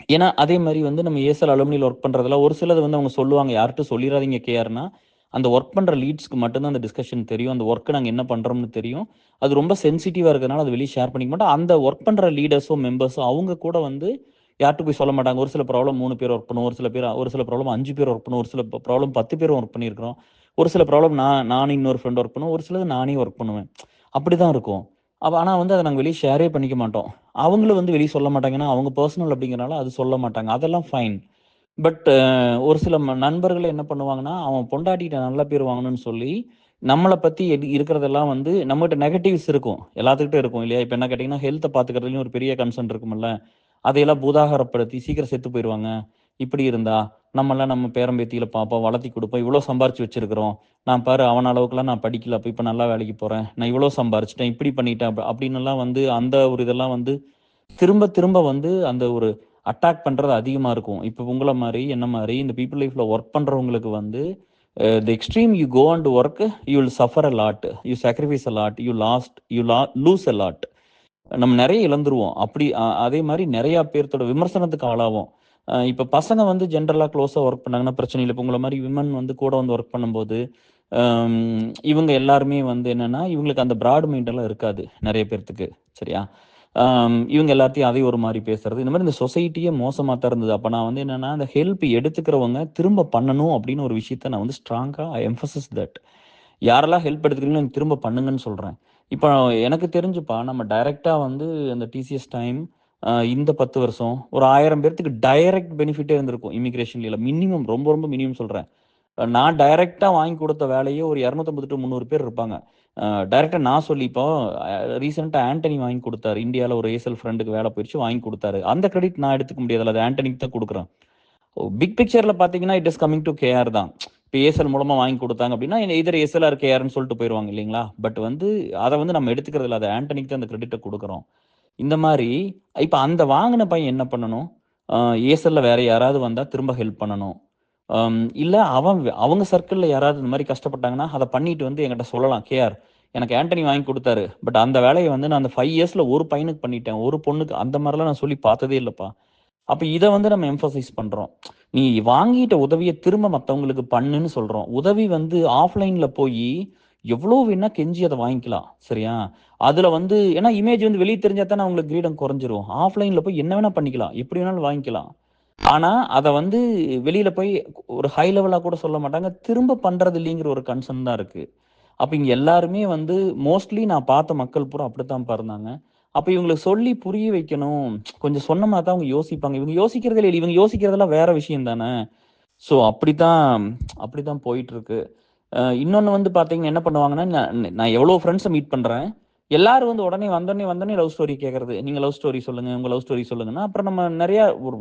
[SPEAKER 2] ஏன்னா அதே மாரி வந்து நம்ம ஏசல் அலுமினில ஒர்க் பண்றதுல ஒரு சிலது வந்து அவங்க சொல்லுவாங்க. யார்ட்டயும் சொல்லிறாதீங்க கேஆர்ன்னா, அந்த ஒர்க் பண்ற லீட்ஸ்க்கு மட்டும் தான் அந்த டிஸ்கஷன் தெரியும். அந்த ஒர்க் நாங்க என்ன பண்றோம்னு தெரியும். அது ரொம்ப சென்சிட்டிவா இருக்கறனால அத வெளிய ஷேர் பண்ணிக்க மாட்டோம். அந்த ஒர்க் பண்ற லீடர்ஸோ, மெம்பர்ஸோ அவங்க கூட வந்து யார்ட்டயும் போய் சொல்ல மாட்டாங்க. ஒரு சில ப்ராப்ளம் 3 பேர் ஒர்க் பண்ணுவோம். ஒரு சில ப்ராப்ளம் 5 பேர் ஒர்க் பண்ணுவோம். ஒரு சில ப்ராப்ளம் 10 பேரும் ஒர்க் பண்ணியிருக்கிறோம். ஒரு சில ப்ராப்ளம் நானும் இன்னொரு ஃப்ரெண்ட் ஒர்க் பண்ணுவோம். ஒரு சிலது நானே ஒர்க் பண்ணுவேன். அப்படிதான் இருக்கும். ஆனா வந்து அத நாங்க வெளிய ஷேரே பண்ணிக்க மாட்டோம். அவங்களும் வந்து வெளிய சொல்ல மாட்டாங்க. ஏன்னா, அவங்க பெர்சனல் அப்படிங்கிறனால அது சொல்ல மாட்டாங்க. அதெல்லாம் ஃபைன். பட் ஒரு சில நண்பர்கள் என்ன பண்ணுவாங்கன்னா, அவன் பொண்டாட்டிட்ட நல்ல பேர் வாங்கணும்னு சொல்லி, நம்மள பத்தி இருக்கிறதெல்லாம் வந்து நம்மகிட்ட நெகட்டிவ்ஸ் இருக்கும். எல்லாத்துக்கிட்டும் இருக்கும் இல்லையா? இப்ப என்ன கேட்டீங்கன்னா, ஹெல்த்த பாத்துக்கிறதுலயும் ஒரு பெரிய கன்சர்ன் இருக்கும்ல. அதையெல்லாம் பூதாகரப்படுத்தி சீக்கிரம் செத்து போயிருவாங்க. இப்படி இருந்தா, நம்மலாம் நம்ம பேரன் பேத்திகள பாப்போம், வளர்த்தி குடுப்போம். இவ்ளோ சம்பாரிச்சு வச்சிருக்கிறோம். நான் பாரு அவன அளவுக்குலாம் நான் படிக்கல. அப்ப இப்ப நல்லா வேலைக்கு போறேன். நான் இவ்ளோ சம்பாரிச்சுட்டேன். இப்படி பண்ணிட்டேன். அப்படின்னுலாம் வந்து அந்த ஒரு இதெல்லாம் வந்து திரும்ப திரும்ப வந்து அந்த ஒரு அட்டாக் பண்றது அதிகமா இருக்கும். இப்ப உங்கள மாரி, என்ன மாரி இந்த பீப்பிள் லைஃப்ல ஒர்க் பண்றவங்களுக்கு வந்து the extreme you go and work, you will suffer a lot. You sacrifice a lot. You lose a lot. நம்ம நெறைய இழந்துருவோம். அப்படி அதே மாரி நெறைய பேர்த்தோட விமர்சனத்துக்கு ஆளாவோம். இப்ப பசங்க வந்து ஜெனரலா குளோஸா வொர்க் பண்ணாங்கன்னா பிரச்சனை இல்ல. இப்ப உங்கள மாரி விமன் வந்து கூட வந்து வொர்க் பண்ணும்போது, அம் இவங்க எல்லாருமே வந்து என்னன்னா, இவங்களுக்கு அந்த பிராட் மைண்ட் எல்லாம் இருக்காது. நெறைய பேர்த்துக்கு. சரியா? இவங்க எல்லாத்தையும் அதை ஒரு மாரி பேசுறது. இந்த மாரி இந்த சொசைட்டியே மோசமா தான் இருந்தது. அப்ப நான் வந்து என்னன்னா, அந்த ஹெல்ப் எடுத்துக்கிறவங்க திரும்ப பண்ணணும் அப்படின்னு ஒரு விஷயத்த நான் வந்து ஸ்ட்ராங்கா ஐ எம்பசைஸ் தட். யாரெல்லாம் ஹெல்ப் எடுத்துக்கிறீங்களோ நீங்க திரும்ப பண்ணுங்கன்னு சொல்றேன். இப்ப எனக்கு தெரிஞ்சுப்பா, நம்ம டைரக்ட்டா வந்து அந்த டிசிஎஸ் டைம் இந்த 10 வருஷம் ஒரு 1000 பேத்துக்கு டைரக்ட் பெனிஃபிட்டே இருந்திருக்கும். இமிகிரேஷன்ல மினிமம் ரொம்ப ரொம்ப மினிமம் சொல்றேன். நான் டைரக்ட்டா வாங்கி குடுத்த வேலையே ஒரு 250 டூ 300 பேர் இருப்பாங்க. டைரக்ட்டா நான் சொல்லி இப்போ ரீசென்ட்டா ஆண்டனி வாங்கி குடுத்தாரு. இந்தியால ஒரு ஏர்செல் ஃப்ரெண்டுக்கு வேலை போயிருச்சு வாங்கி குடுத்தாரு. அந்த கிரெடிட் நான் எடுத்துக்க முடியாதுல்ல. அது ஆண்டனிக்கு தான் குடுக்குறேன். பிக் பிக்சர்ல பார்த்தீங்கன்னா, it is coming to KR தான். இப்ப ஏர்செல் மூலமா வாங்கி குடுத்தாங்க அப்படின்னா, எய்தர் ஏர்செல் ஆர் கேஆர்ன்னு சொல்லிட்டு போயிருவாங்க இல்லைங்களா? பட் வந்து அத வந்து நம்ம எடுத்துக்கிறது இல்ல. அது ஆண்டனிக்கு தான் அந்த கிரெடிட்ட குடுக்குறோம். இந்த மாரி இப்ப அந்த வாங்குன பையன் என்ன பண்ணணும்? அ ஏர்செல்ல வேற யாராவது வந்தா திரும்ப ஹெல்ப் பண்ணணும். இல்ல அவங்க சர்க்கிள்ல யாராவது இந்த மாரி கஷ்டப்பட்டாங்கன்னா, அத பண்ணிட்டு வந்து என்கிட்ட சொல்லலாம். கேஆர் எனக்கு ஆண்டனி வாங்கி குடுத்தாரு. பட் அந்த வேலைய வந்து நான் அந்த 5 இயர்ஸ்ல ஒரு பையனுக்கு பண்ணிட்டேன். ஒரு பொண்ணுக்கு அந்த மாரிலாம் நான் சொல்லி பார்த்ததே இல்லப்பா. அப்ப இத வந்து நம்ம எம்பசைஸ் பண்றோம். நீ வாங்கிட்ட உதவிய திரும்ப மத்தவங்களுக்கு பண்ணுன்னு சொல்றோம். உதவி வந்து ஆஃப்லைன்ல போயி எவ்ளோ வேணா கெஞ்சி அத வாங்கிக்கலாம். சரியா? அதுல வந்து ஏன்னா இமேஜ் வந்து வெளிய தெரிஞ்சா தானே அவங்களுக்கு கிரீடம் குறைஞ்சிரும். ஆஃப்லைன்ல போய் என்ன வேணா பண்ணிக்கலாம். எப்படி வேணாலும் வாங்கிக்கலாம். ஆனா, அத வந்து வெளியில போய் ஒரு ஹை லெவலா கூட சொல்ல மாட்டாங்க. திரும்ப பண்றது இல்லைங்கிற ஒரு கன்சர்ன் தான் இருக்கு. அப்ப இங்க எல்லாருமே வந்து மோஸ்ட்லி நான் பார்த்த மக்கள் பூரா அப்படித்தான்ப்பா இருந்தாங்க. அப்ப இவங்களுக்கு சொல்லி புரிய வைக்கணும். கொஞ்சம் சொன்னோம்னா தான் அவங்க யோசிப்பாங்க. இவங்க யோசிக்கிறதே இல்ல. இவங்க யோசிக்கிறதெல்லாம் வேற விஷயம் தானே. ஸோ அப்படித்தான் அப்படித்தான் போயிட்டுருக்கு. இன்னொன்னு வந்து பார்த்தீங்கன்னா, என்ன பண்ணுவாங்கன்னா, நான் எவ்வளோ ஃப்ரெண்ட்ஸ மீட் பண்றேன். எல்லாரும் வந்து உடனே லவ் ஸ்டோரி கேட்கறது. நீங்க லவ் ஸ்டோரி சொல்லுங்க. உங்க லவ் ஸ்டோரி சொல்லுங்கன்னா, அப்புறம் நம்ம நெறைய ஒரு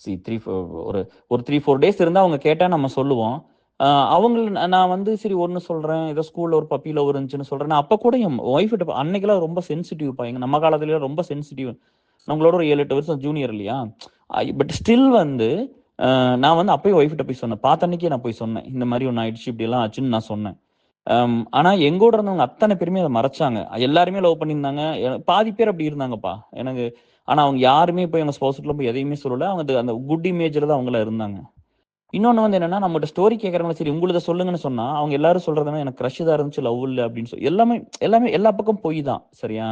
[SPEAKER 2] 3, 4 ஒரு ஒரு 3, 4 டேஸ் இருந்தா அவங்க கேட்டா நம்ம சொல்லுவோம். அ அவங்கள நான் வந்து சரி ஒண்ணு சொல்றேன். ஏதோ ஸ்கூல்ல ஒரு பப்பி லவ் இருந்துச்சுன்னு சொல்றேன். அப்ப கூட என் ஒய்ஃப் கிட்ட அன்னைக்கெல்லாம் ரொம்ப சென்சிட்டிவ்ப்பா. நம்ம காலத்துலலாம் ரொம்ப சென்சிட்டிவ். உங்களோட ஒரு 7, 8 வருஷம் ஜூனியர் இல்லையா? பட் ஸ்டில் வந்து நான் வந்து அப்பயும் ஒய்ஃப் கிட்ட போய் சொன்னேன். பார்த்த அன்னைக்கே நான் போய் சொன்னேன். இந்த மாரி ஒண்ணு ஆயிடுச்சு. இப்படியெல்லாம் ஆச்சுன்னு நான் சொன்னேன். ஆனா எங்கூட இருந்தவங்க அத்தன பேருமே அத மறைச்சாங்க. எல்லாருமே லவ் பண்ணியிருந்தாங்க. பாதி பேர் அப்படி இருந்தாங்கப்பா. எனக்கு ஆனா அவங்க யாருமே போய் அவங்க ஸ்பௌஸ்க்குள்ள போய் எதையுமே சொல்லல. அவங்க அந்த குட் இமேஜ்ல தான் அவங்கலாம் இருந்தாங்க. இன்னொன்னு வந்து என்னன்னா, நம்மட்ட ஸ்டோரி கேட்கறவங்க சரி உங்களுத சொல்லுங்கன்னு சொன்னா, அவங்க எல்லாரும் சொல்றது என்னன்னா, எனக்கு கிரஷ் தான் இருந்துச்சு, லவ் இல்ல அப்படின்னு எல்லாமே எல்லாமே எல்லா பக்கம் பொய் தான். சரியா?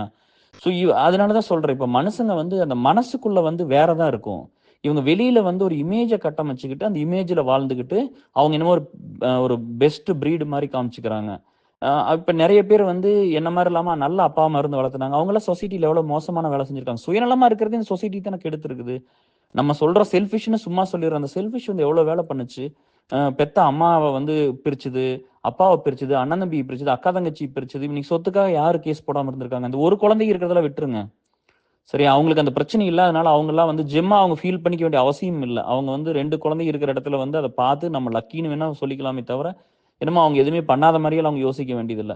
[SPEAKER 2] ஸோ அதனால தான் சொல்றேன். இப்ப மனுசங்க வந்து அந்த மனசுக்குள்ள வந்து வேற தான் இருக்கும். இவங்க வெளியில வந்து ஒரு இமேஜை கட்டமைச்சுக்கிட்டு அந்த இமேஜில் வாழ்ந்துக்கிட்டு அவங்க என்னமோ ஒரு பெஸ்ட் பிரீடு மாதிரி காமிச்சுக்கிறாங்க. இப்போ நிறைய பேர் வந்து என்ன மாதிரி இல்லாமல் நல்ல அப்பா அம்மா இருந்து வளர்த்துனாங்க, அவங்களாம் சொசைட்டியில் எவ்வளோ மோசமான வேலை செஞ்சுருக்காங்க. சுயநலமாக இருக்கிறது இந்த சொசைட்டி தானே கெடுத்துருக்குது. நம்ம சொல்ற செல்ஃபிஷ்னு சும்மா சொல்லிடுற அந்த செல்ஃபிஷ் வந்து எவ்வளோ வேலை பண்ணுச்சு. பெத்த அம்மாவை வந்து பிரிச்சுது, அப்பாவை பிரிச்சுது, அண்ணன் தம்பி பிரிச்சுது, அக்கா தங்கச்சி பிரிச்சுது. இன்னைக்கு சொத்துக்காக யாரு கேஸ் போடாமல் இருந்திருக்காங்க? அந்த ஒரு குழந்தைங்க இருக்கிறதெல்லாம் விட்டுருங்க. சரி, அவங்களுக்கு அந்த பிரச்சனை இல்லை, அதனால அவங்கெல்லாம் வந்து ஜெம்மா அவங்க ஃபீல் பண்ணிக்க வேண்டிய அவசியம் இல்லை. அவங்க வந்து 2 குழந்தைங்க இருக்கிற இடத்துல வந்து அதை பார்த்து நம்ம லக்கின்னு வேணா சொல்லிக்கலாமே தவிர, என்னமோ அவங்க எதுவுமே பண்ணாத மாதிரியெல்லாம் அவங்க யோசிக்க வேண்டியதில்லை.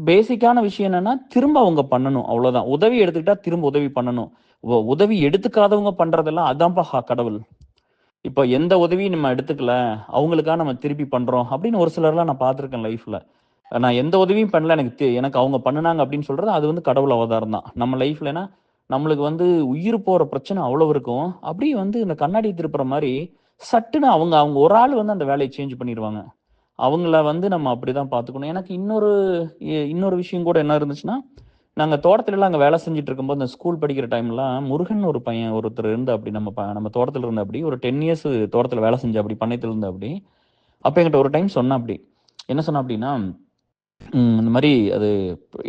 [SPEAKER 2] பேசிக்கான விஷயம் என்னன்னா, திரும்ப அவங்க பண்ணணும், அவ்வளவுதான். உதவி எடுத்துக்கிட்டா திரும்ப உதவி பண்ணணும். உதவி எடுத்துக்காதவங்க பண்றதெல்லாம் அதான்ப்பா கடவுள். இப்போ எந்த உதவியும் நம்ம எடுத்துக்கல, அவங்களுக்காக நம்ம திருப்பி பண்றோம் அப்படின்னு ஒரு சிலர்லாம் நான் பார்த்துருக்கேன் லைஃப்ல. நான் எந்த உதவியும் பண்ணல, எனக்கு அவங்க பண்ணுனாங்க அப்படின்னு சொல்றது அது வந்து கடவுள் அவதாரம் தான் நம்ம லைஃப்லனா. நம்மளுக்கு வந்து உயிர் போற பிரச்சனை அவ்வளவு இருக்கும். அப்படியே வந்து இந்த கண்ணாடி திருப்புற மாதிரி சட்டுன்னு அவங்க அவங்க ஒரு ஆள் வந்து அந்த வேலையை சேஞ்ச் பண்ணிடுவாங்க. அவங்கள வந்து நம்ம அப்படிதான் பார்த்துக்கணும். எனக்கு இன்னொரு விஷயம் கூட என்ன இருந்துச்சுன்னா, நாங்க தோட்டத்துலலாம் அங்கே வேலை செஞ்சுட்டு இருக்கும்போது இந்த ஸ்கூல் படிக்கிற டைம்லாம் முருகன் ஒரு பையன் ஒருத்தர் இருந்தா அப்படி நம்ம தோட்டத்தில் இருந்த அப்படி ஒரு 10 இயர்ஸ் தோட்டத்தில் வேலை செஞ்ச அப்படி பண்ணையத்தில் இருந்த அப்படி. அப்போ என்கிட்ட ஒரு டைம் சொன்னா அப்படி என்ன சொன்னா அப்படின்னா, இந்த மாதிரி அது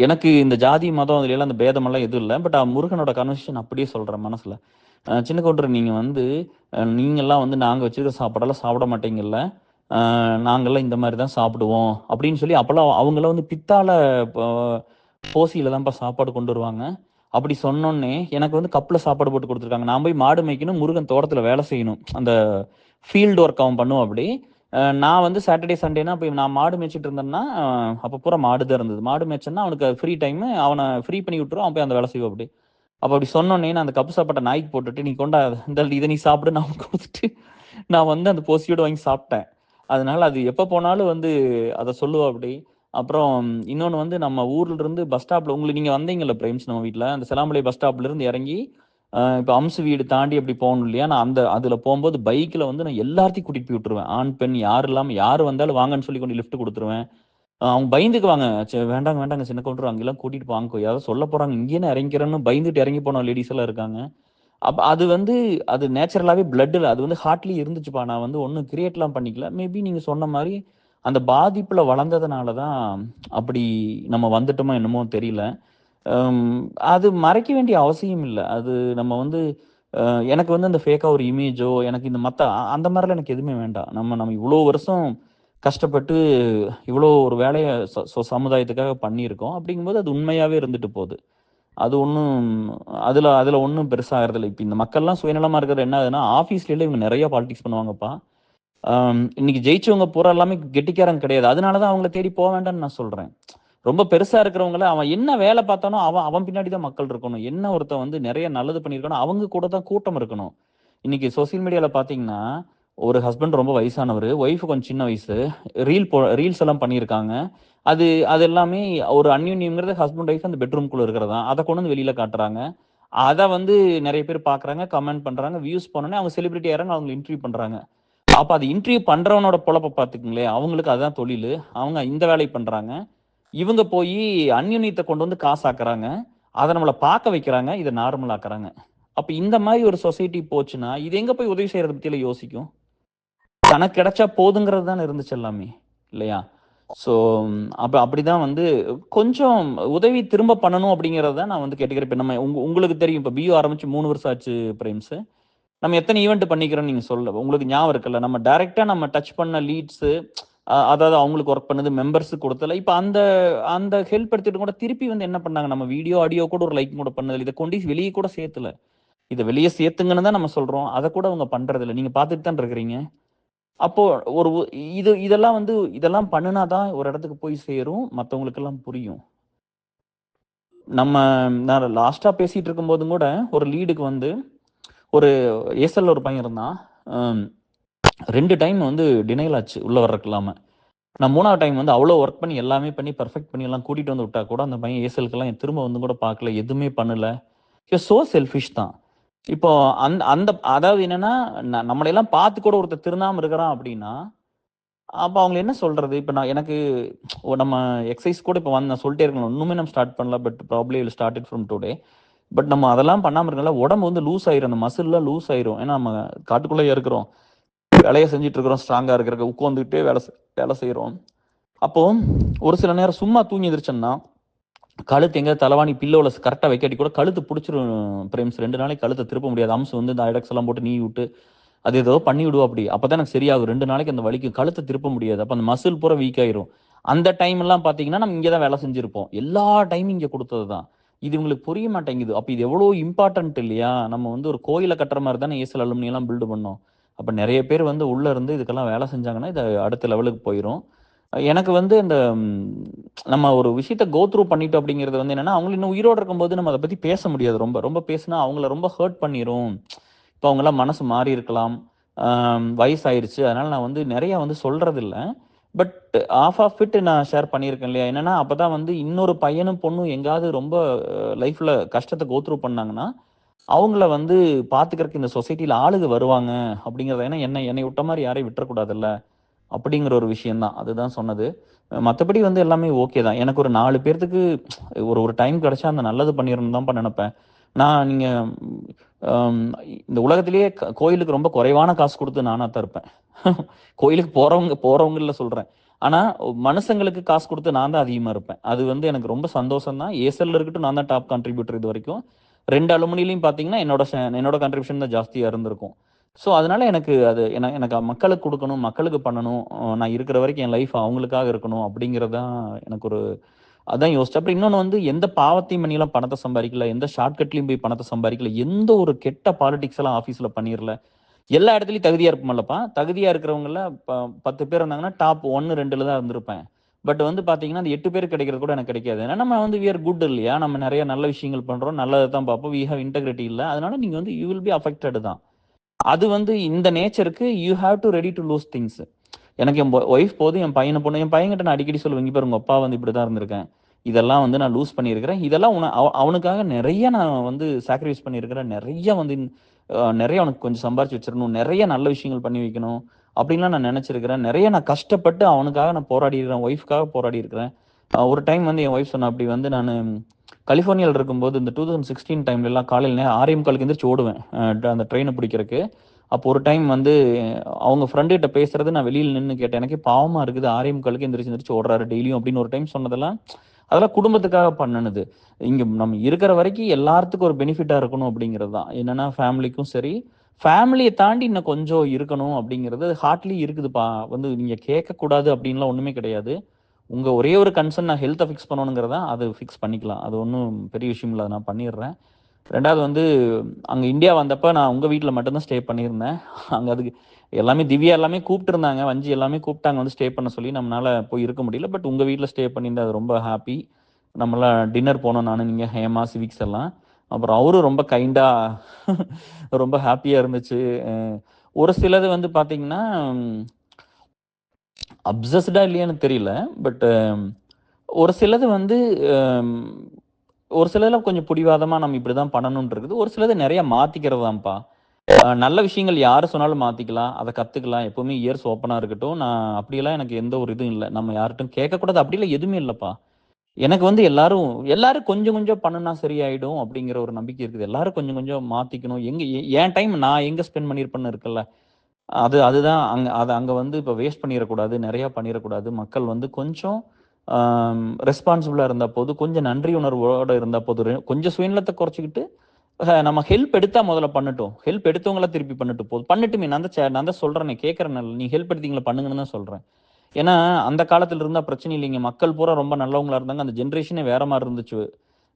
[SPEAKER 2] எனக்கு இந்த ஜாதி மதம் அதுல எல்லாம் அந்த பேதமெல்லாம் எதுவும் இல்லை. பட் முருகனோட கன்வர்சேஷன் அப்படியே சொல்றேன் மனசுல. சின்ன கவுண்டர், நீங்க வந்து நீங்கெல்லாம் வந்து நாங்க வச்சிருக்க சாப்பாடெல்லாம் சாப்பிட மாட்டீங்கல்ல, நாங்கெல்லாம் இந்த மாதிரி தான் சாப்பிடுவோம் அப்படின்னு சொல்லி அப்பெல்லாம் அவங்களாம் வந்து பித்தால போசியில தான்ப்பா சாப்பாடு கொண்டு வருவாங்க. அப்படி சொன்னோன்னே எனக்கு வந்து கப்பில் சாப்பாடு போட்டு கொடுத்துருக்காங்க. நான் போய் மாடு மேய்க்கணும், முருகன் தோட்டத்தில் வேலை செய்யணும். அந்த ஃபீல்டு ஒர்க் அவன் பண்ணுவான் அப்படி. நான் வந்து சாட்டர்டே சண்டேனா போய் நான் மாடு மேய்ச்சிட்டு இருந்தேன்னா, அப்போ பூரா மாடு தான் இருந்தது. மாடு மேய்ச்சேன்னா அவனுக்கு ஃப்ரீ டைம், அவனை ஃப்ரீ பண்ணி விட்டுரும், அவன் போய் அந்த வேலை செய்வான் அப்படி. அப்போ அப்படி சொன்னோன்னே நான் அந்த கப்பு சாப்பாட்டை நாய்க்கு போட்டுட்டு, நீ கொண்டா இந்த இதை நீ சாப்பிடு நான் கொடுத்துட்டு நான் வந்து அந்த போசியோடு வாங்கி சாப்பிட்டேன். அதனால அது எப்போ போனாலும் வந்து அதை சொல்லுவா அப்படி. அப்புறம் இன்னொன்று வந்து நம்ம ஊர்ல இருந்து பஸ் ஸ்டாப்ல உங்களுக்கு நீங்க வந்தீங்கல்ல பிரேம்ஸ் நம்ம வீட்டில் அந்த செலாம்பளை பஸ் ஸ்டாப்ல இருந்து இறங்கி இப்போ அம்சு வீடு தாண்டி அப்படி போகணும் இல்லையா, நான் அதில் போகும்போது பைக்கில் வந்து நான் எல்லாத்தையும் கூட்டிட்டு போய் விட்டுருவேன். ஆண் பெண் யார் இல்லாமல் யார் வந்தாலும் வாங்கன்னு சொல்லி கொண்டு லிஃப்ட் கொடுத்துருவேன். அவங்க பயந்துக்குவாங்க, வேண்டாங்க வேண்டாங்க சின்ன கவுண்டர் அங்கெல்லாம் கூட்டிட்டு போவாங்க, யாராவது சொல்ல போறாங்க இங்கேயே இறங்கிறேன்னு பயந்துட்டு இறங்கி போன லேடிஸ் எல்லாம் இருக்காங்க. அப்போ அது வந்து அது நேச்சுரலாகவே பிளட்டில் அது வந்து ஹார்ட்லேயே இருந்துச்சுப்பா. நான் வந்து ஒன்றும் கிரியேட்லாம் பண்ணிக்கல. மேபி நீங்கள் சொன்ன மாதிரி அந்த பாதிப்பில் வளர்ந்ததுனால தான் அப்படி நம்ம வந்துட்டோமோ என்னமோ தெரியல. அது மறைக்க வேண்டிய அவசியம் இல்லை. அது நம்ம வந்து எனக்கு வந்து அந்த ஃபேக்காக ஒரு இமேஜோ எனக்கு இந்த மற்ற அந்த மாதிரிலாம் எனக்கு எதுவுமே வேண்டாம். நம்ம இவ்வளோ வருஷம் கஷ்டப்பட்டு இவ்வளோ ஒரு வேலையை சமுதாயத்துக்காக பண்ணியிருக்கோம். அப்படிங்கும்போது அது உண்மையாகவே இருந்துட்டு போகுது. அது ஒன்றும் அதில் ஒன்றும் பெருசாகிறதில்ல. இப்போ இந்த மக்கள்லாம் சுயநலமாக இருக்கிறது என்ன ஆகுதுன்னா, ஆஃபீஸ்ல இவங்க நிறைய பாலிடிக்ஸ் பண்ணுவாங்கப்பா. இன்னைக்கு ஜெயிச்சவங்க பூரா எல்லாமே கெட்டிக்காரங்க கிடையாது. அதனால தான் அவங்கள தேடி போக வேண்டாம்னு நான் சொல்கிறேன். ரொம்ப பெருசா இருக்கிறவங்கள அவன் என்ன வேலை பார்த்தானோ அவன் பின்னாடி தான் மக்கள் இருக்கணும். என்ன ஒருத்தன் வந்து நிறைய நல்லது பண்ணியிருக்கானோ அவங்க கூட தான் கூட்டம் இருக்கணும். இன்னைக்கு சோசியல் மீடியாவில் பார்த்தீங்கன்னா, ஒரு ஹஸ்பண்ட் ரொம்ப வயசானவர், ஒய்ஃப் கொஞ்சம் சின்ன வயசு, ரீல்ஸ் எல்லாம் பண்ணியிருக்காங்க. அது அது எல்லாமே ஒரு அந்யோன்யம்ங்கிறது ஹஸ்பண்ட் ஒய்ஃப் அந்த பெட்ரூம்குள்ள இருக்கிறதா, அதை கொண்டு வந்து வெளியில காட்டுறாங்க. அதை வந்து நிறைய பேர் பார்க்குறாங்க, கமெண்ட் பண்றாங்க, வியூஸ் பண்ணோன்னே அவங்க செலிபிரிட்டி ஆகிறாங்க, அவங்க இன்டர்வியூ பண்றாங்க. அப்ப அது இன்டர்வியூ பண்றவனோட பொழப்ப பார்த்துக்குங்களேன், அவங்களுக்கு அதுதான் தொழில், அவங்க இந்த வேலை பண்றாங்க. இவங்க போய் அந்யுன்யத்தை கொண்டு வந்து காசாக்குறாங்க, அதை நம்மளை பார்க்க வைக்கிறாங்க, இதை நார்மல் ஆக்குறாங்க. அப்ப இந்த மாதிரி ஒரு சொசைட்டி போச்சுன்னா இது எங்க போய் உதவி செய்யறத பத்தியில யோசிக்கும்? தனக்கு கிடைச்சா போதுங்கிறது தானே இருந்துச்சு எல்லாமே, இல்லையா? ஸோ அப்படிதான் வந்து கொஞ்சம் உதவி திரும்ப பண்ணணும் அப்படிங்கிறத தான் நான் வந்து கேட்டுக்கிறேன். இப்போ நம்ம உங்களுக்கு தெரியும், இப்போ பியூ ஆரம்பிச்சு 3 வருஷம் ஆச்சு பிரேம்ஸ். நம்ம எத்தனை ஈவெண்ட் பண்ணிக்கிறோம்னு நீங்க சொல்ல உங்களுக்கு ஞாபகம் இருக்குல்ல? நம்ம டைரக்டா நம்ம டச் பண்ண லீட்ஸ், அதாவது அவங்களுக்கு ஒர்க் பண்ணது மெம்பர்ஸ் கொடுத்தல, இப்போ அந்த அந்த ஹெல்ப் எடுத்துட்டு கூட திருப்பி வந்து என்ன பண்ணாங்க, நம்ம வீடியோ ஆடியோ கூட ஒரு லைக் கூட பண்ணதில்லை, இதை கொண்டு வெளியே கூட சேர்த்துல, இதை வெளியே சேர்த்துங்கன்னு தான் நம்ம சொல்றோம், அதை கூட அவங்க பண்றது இல்லை. நீங்க பார்த்துட்டு தான் இருக்கிறீங்க. அப்போ ஒரு இதெல்லாம் வந்து இதெல்லாம் பண்ணுனாதான் ஒரு இடத்துக்கு போய் சேரும், மற்றவங்களுக்கு எல்லாம் புரியும். நான் லாஸ்டா பேசிட்டு இருக்கும் போதும் கூட ஒரு லீடுக்கு வந்து ஒரு ஏசல்ல ஒரு பையன் இருந்தான். 2 டைம் வந்து டினைல் ஆச்சு உள்ள வர்றதுக்கு இல்லாம. நான் 3வது டைம் வந்து அவ்வளோ ஒர்க் பண்ணி எல்லாமே பண்ணி பர்ஃபெக்ட் பண்ணி எல்லாம் கூட்டிட்டு வந்து விட்டா கூட அந்த பையன் ஏசலுக்கெல்லாம் திரும்ப வந்து கூட பார்க்கல, எதுவுமே பண்ணல. சோ செல்ஃபிஷ் தான். இப்போ அந்த அந்த அதாவது என்னன்னா, நம்மளையெல்லாம் பார்த்து கூட ஒருத்தர் திருந்தாம இருக்கிறான் அப்படின்னா, அப்போ அவங்க என்ன சொல்றது? இப்போ எனக்கு நம்ம எக்ஸசைஸ் கூட இப்போ வந்து நான் சொல்லிட்டே இருக்கணும், இன்னுமே நம்ம ஸ்டார்ட் பண்ணல, but probably will start it from today. But நம்ம அதெல்லாம் பண்ணாம இருக்கனால உடம்பு வந்து லூஸ் ஆயிரும், அந்த மசில்லாம் லூஸ் ஆயிரும். ஏன்னா நம்ம காட்டுக்குள்ளேயே இருக்கிறோம், வேலையை செஞ்சுட்டு இருக்கிறோம், ஸ்ட்ராங்கா இருக்கிற உட்காந்துக்கிட்டே வேலை செய்கிறோம். அப்போ ஒரு சில நேரம் சும்மா தூங்கி எந்திரிச்சோம்னா கழுத்து எங்க தலைவாணி பில்லோல கரெக்டாக வைக்காட்டி கூட கழுத்து பிடிச்சிரும் பிரேம்ஸ். 2 நாளைக்கு கழுத்தை திருப்ப முடியாது. அம்சு வந்து இந்த ஐடக்ஸ் எல்லாம் போட்டு நீ விட்டு அது ஏதோ பண்ணி விடுவோம் அப்படி. அப்பதான் எனக்கு சரியாகும். 2 நாளைக்கு அந்த வலிக்கு கழுத்தை திருப்ப முடியாது. அப்போ அந்த மசில் பூரா வீக் ஆயிரும். அந்த டைம் எல்லாம் பார்த்தீங்கன்னா நம்ம இங்கே தான் வேலை செஞ்சிருப்போம். எல்லா டைமும் இங்கே கொடுத்தது தான். இது உங்களுக்கு புரிய மாட்டேங்குது. அப்போ இது எவ்வளோ இம்பார்ட்டன்ட் இல்லையா? நம்ம வந்து ஒரு கோயிலை கட்டுற மாதிரி தானே ஏசல் அலுமினி எல்லாம் பில்டு பண்ணோம். அப்போ நிறைய பேர் வந்து உள்ள இருந்து இதுக்கெல்லாம் வேலை செஞ்சாங்கன்னா இது அடுத்த லெவலுக்கு போயிடும். எனக்கு வந்து இந்த நம்ம ஒரு விஷயத்த கோ த்ரூ பண்ணிட்டோம் அப்படிங்கிறது வந்து என்னன்னா, அவங்க இன்னும் உயிரோடு இருக்கும்போது நம்ம அதை பத்தி பேச முடியாது. ரொம்ப ரொம்ப பேசினா அவங்கள ரொம்ப ஹர்ட் பண்ணிரும். இப்போ அவங்களாம் மனசு மாறி இருக்கலாம், வயசாயிருச்சு. அதனால நான் வந்து நிறைய வந்து சொல்றது இல்ல. பட் ஆஃப் இட் நான் ஷேர் பண்ணியிருக்கேன் இல்லையா? என்னன்னா அப்பதான் வந்து இன்னொரு பையனும் பொண்ணும் எங்காவது ரொம்ப லைஃப்ல கஷ்டத்தை கோ த்ரூ பண்ணாங்கன்னா அவங்கள வந்து பாத்துக்கிறதுக்கு இந்த சொசைட்டில ஆளுங்க வருவாங்க அப்படிங்கிறத. ஏன்னா என்னை விட்ட மாதிரி யாரையும் விட்டுறக்கூடாதுல்ல அப்படிங்கிற ஒரு விஷயம் தான். அதுதான் சொன்னது. மற்றபடி வந்து எல்லாமே ஓகே தான். எனக்கு ஒரு 4 பேர்த்துக்கு ஒரு ஒரு டைம் கிடைச்சா அந்த நல்லது பண்ணிடணும் தான் நினைப்பேன். நீங்க ஆம், இந்த உலகத்திலேயே கோயிலுக்கு ரொம்ப குறைவான காசு கொடுத்து நானா தான் இருப்பேன். கோயிலுக்கு போறவங்கல சொல்றேன். ஆனா மனுஷங்களுக்கு காசு கொடுத்து நான் தான் அதிகமா இருப்பேன். அது வந்து எனக்கு ரொம்ப சந்தோஷம் தான். ஏசல்ல இருக்கட்டும் நான் தான் டாப் கான்ட்ரிபியூட்டர் இது வரைக்கும். 2 அலுமினிலையும் பார்த்தீங்கன்னா என்னோட கான்ட்ரிபியூஷன் தான் ஜாஸ்தியா இருந்திருக்கும். ஸோ அதனால எனக்கு அது எனக்கு மக்களுக்கு கொடுக்கணும், மக்களுக்கு பண்ணணும். நான் இருக்கிற வரைக்கும் என் லைஃப் அவங்களுக்காக இருக்கணும் அப்படிங்கிறது தான் எனக்கு ஒரு அதான் யோசிச்சேன். அப்புறம் இன்னொன்று வந்து எந்த பாவத்தையும் பண்ணிலாம் பணத்தை சம்பாதிக்கல, எந்த ஷார்ட்கட்லையும் போய் பணத்தை சம்பாதிக்கல, எந்த ஒரு கெட்ட பாலிடிக்ஸ் எல்லாம் ஆஃபீஸில் பண்ணிடல. எல்லா இடத்துலையும் தகுதியாக இருப்போம்லப்பா. தகுதியாக இருக்கிறவங்கள 10 பேர் இருந்தாங்கன்னா டாப் 1, 2ல தான் இருந்திருப்பேன். பட் வந்து பார்த்தீங்கன்னா அந்த 8 பேர் கிடைக்கிறது கூட எனக்கு கிடைக்காது. ஏன்னா நம்ம வந்து வி ஆர் குட் இல்லையா? நம்ம நிறைய நல்ல விஷயங்கள் பண்ணுறோம், நல்லதை தான் பார்ப்போம். வி ஹேவ் இன்டெகிரிட்டி இல்லை. அதனால நீங்கள் வந்து யூ வில் பி அஃபெக்டட் தான். அது வந்து இந்த நேச்சருக்கு you have to ready to lose things. எனக்கு என் ஒய்ஃப் போதும், என் பையனை பொண்ணு. என் பையன்கிட்ட நான் அடிக்கடி சொல்லுவேன், இங்கே பாரு உங்கள் அப்பா வந்து இப்படி தான் இருந்திருக்கேன், இதெல்லாம் வந்து நான் லூஸ் பண்ணியிருக்கிறேன், இதெல்லாம் அவனுக்காக நிறைய நான் வந்து சாக்ரிஃபைஸ் பண்ணியிருக்கிறேன், நிறைய வந்து நிறைய அவனுக்கு கொஞ்சம் சம்பாரிச்சு வச்சிடணும், நிறைய நல்ல விஷயங்கள் பண்ணி வைக்கணும் அப்படின்லாம் நான் நினச்சிருக்கிறேன். நிறைய நான் கஷ்டப்பட்டு அவனுக்காக நான் போராடி இருக்கிறேன், ஒய்ஃப்காக போராடி இருக்கிறேன். ஒரு டைம் வந்து என் ஒய்ஃப் சொன்ன அப்படி வந்து நான் கலிஃபோர்னியாவில் இருக்கும்போது இந்த 2016 டைம்ல எல்லாம் காலையில் 6:45 எந்திரிச்சு ஓடுவேன் அந்த ட்ரெயினை பிடிக்கிறதுக்கு. அப்போ ஒரு டைம் வந்து அவங்க ஃப்ரெண்டு கிட்ட பேசுறது நான் வெளியில் நின்று கேட்டேன். எனக்கே பாவமா இருக்குது, 6:45 எந்திரிச்சு ஓடுறாரு டெய்லியும் அப்படின்னு ஒரு டைம் சொன்னதெல்லாம் அதெல்லாம் குடும்பத்துக்காக பண்ணணுது. இங்க நம்ம இருக்கிற வரைக்கும் எல்லாத்துக்கும் ஒரு பெனிஃபிட்டா இருக்கணும் அப்படிங்கிறது தான். என்னன்னா ஃபேமிலிக்கும் சரி, ஃபேமிலியை தாண்டி இன்னும் கொஞ்சம் இருக்கணும் அப்படிங்கிறது ஹார்ட்லி இருக்குதுப்பா. வந்து நீங்க கேட்கக்கூடாது அப்படின்லாம் ஒண்ணுமே கிடையாது. உங்க ஒரே ஒரு கன்சர்ன் நான் ஹெல்த்தை ஃபிக்ஸ் பண்ணணுங்கிறதா, அது ஃபிக்ஸ் பண்ணிக்கலாம். அது ஒன்றும் பெரிய விஷயம் இல்லை, அதை நான் பண்ணிடுறேன். 2வது வந்து அங்கே இந்தியா வந்தப்போ நான் உங்கள் வீட்டில் மட்டும்தான் ஸ்டே பண்ணியிருந்தேன். அங்கே அதுக்கு எல்லாமே திவ்யா எல்லாமே கூப்பிட்டுருந்தாங்க, வஞ்சி எல்லாமே கூப்பிட்டாங்க வந்து ஸ்டே பண்ண சொல்லி. நம்மளால் போய் இருக்க முடியல. பட் உங்கள் வீட்டில் ஸ்டே பண்ணியிருந்தேன், அது ரொம்ப ஹாப்பி. நம்மளாம் டின்னர் போனோம், நான், நீங்கள், ஹேமா, சிவிக்ஸ் எல்லாம். அப்புறம் அவரும் ரொம்ப கைண்டாக ரொம்ப ஹாப்பியாக இருந்துச்சு. ஒரு சிலது வந்து பார்த்தீங்கன்னா அப்சஸ்டா இல்லையான்னு தெரியல. பட் ஒரு சிலது வந்து ஒரு சிலதில் கொஞ்சம் பிடிவாதமாக நம்ம இப்படி தான் பண்ணணும்னு இருக்குது. ஒரு சிலது நிறைய மாற்றிக்கிறது தான்ப்பா. நல்ல விஷயங்கள் யார் சொன்னாலும் மாற்றிக்கலாம், அதை கற்றுக்கலாம். எப்போவுமே இயர்ஸ் ஓப்பனாக இருக்கட்டும். நான் அப்படியெல்லாம் எனக்கு எந்த ஒரு இதுவும் இல்லை. நம்ம யார்கிட்டும் கேட்கக்கூடாது அப்படிலாம் எதுவுமே இல்லைப்பா. எனக்கு வந்து எல்லாரும் எல்லாரும் கொஞ்சம் கொஞ்சம் பண்ணுனா சரியாயிடும் அப்படிங்கிற ஒரு நம்பிக்கை இருக்குது. எல்லாரும் கொஞ்சம் கொஞ்சம் மாற்றிக்கணும். என் டைம் நான் எங்கே ஸ்பெண்ட் பண்ணியிருப்பேன்னு இருக்குல்ல, அதுதான் அங்கே வந்து இப்போ வேஸ்ட் பண்ணிடக்கூடாது, நிறையா பண்ணிடக்கூடாது. மக்கள் வந்து கொஞ்சம் ரெஸ்பான்சிபிளாக இருந்தால் போதும், கொஞ்சம் நன்றி உணர்வோடு இருந்தால் போதும், கொஞ்சம் சுயநலத்தை குறைச்சிக்கிட்டு நம்ம ஹெல்ப் எடுத்தா முதல்ல பண்ணட்டும். ஹெல்ப் எடுத்தவங்கள திருப்பி பண்ணட்டும் போதும். பண்ணட்டுமே, நான் தான் சொல்றேனே, கேட்கறேன். நீ ஹெல்ப் எடுத்தீங்களா பண்ணுங்கன்னு தான் சொல்றேன். ஏன்னா அந்த காலத்துல இருந்தா பிரச்சனை இல்லைங்க. மக்கள் பூரா ரொம்ப நல்லவங்களா இருந்தாங்க. அந்த ஜென்ரேஷனே வேற மாதிரி இருந்துச்சு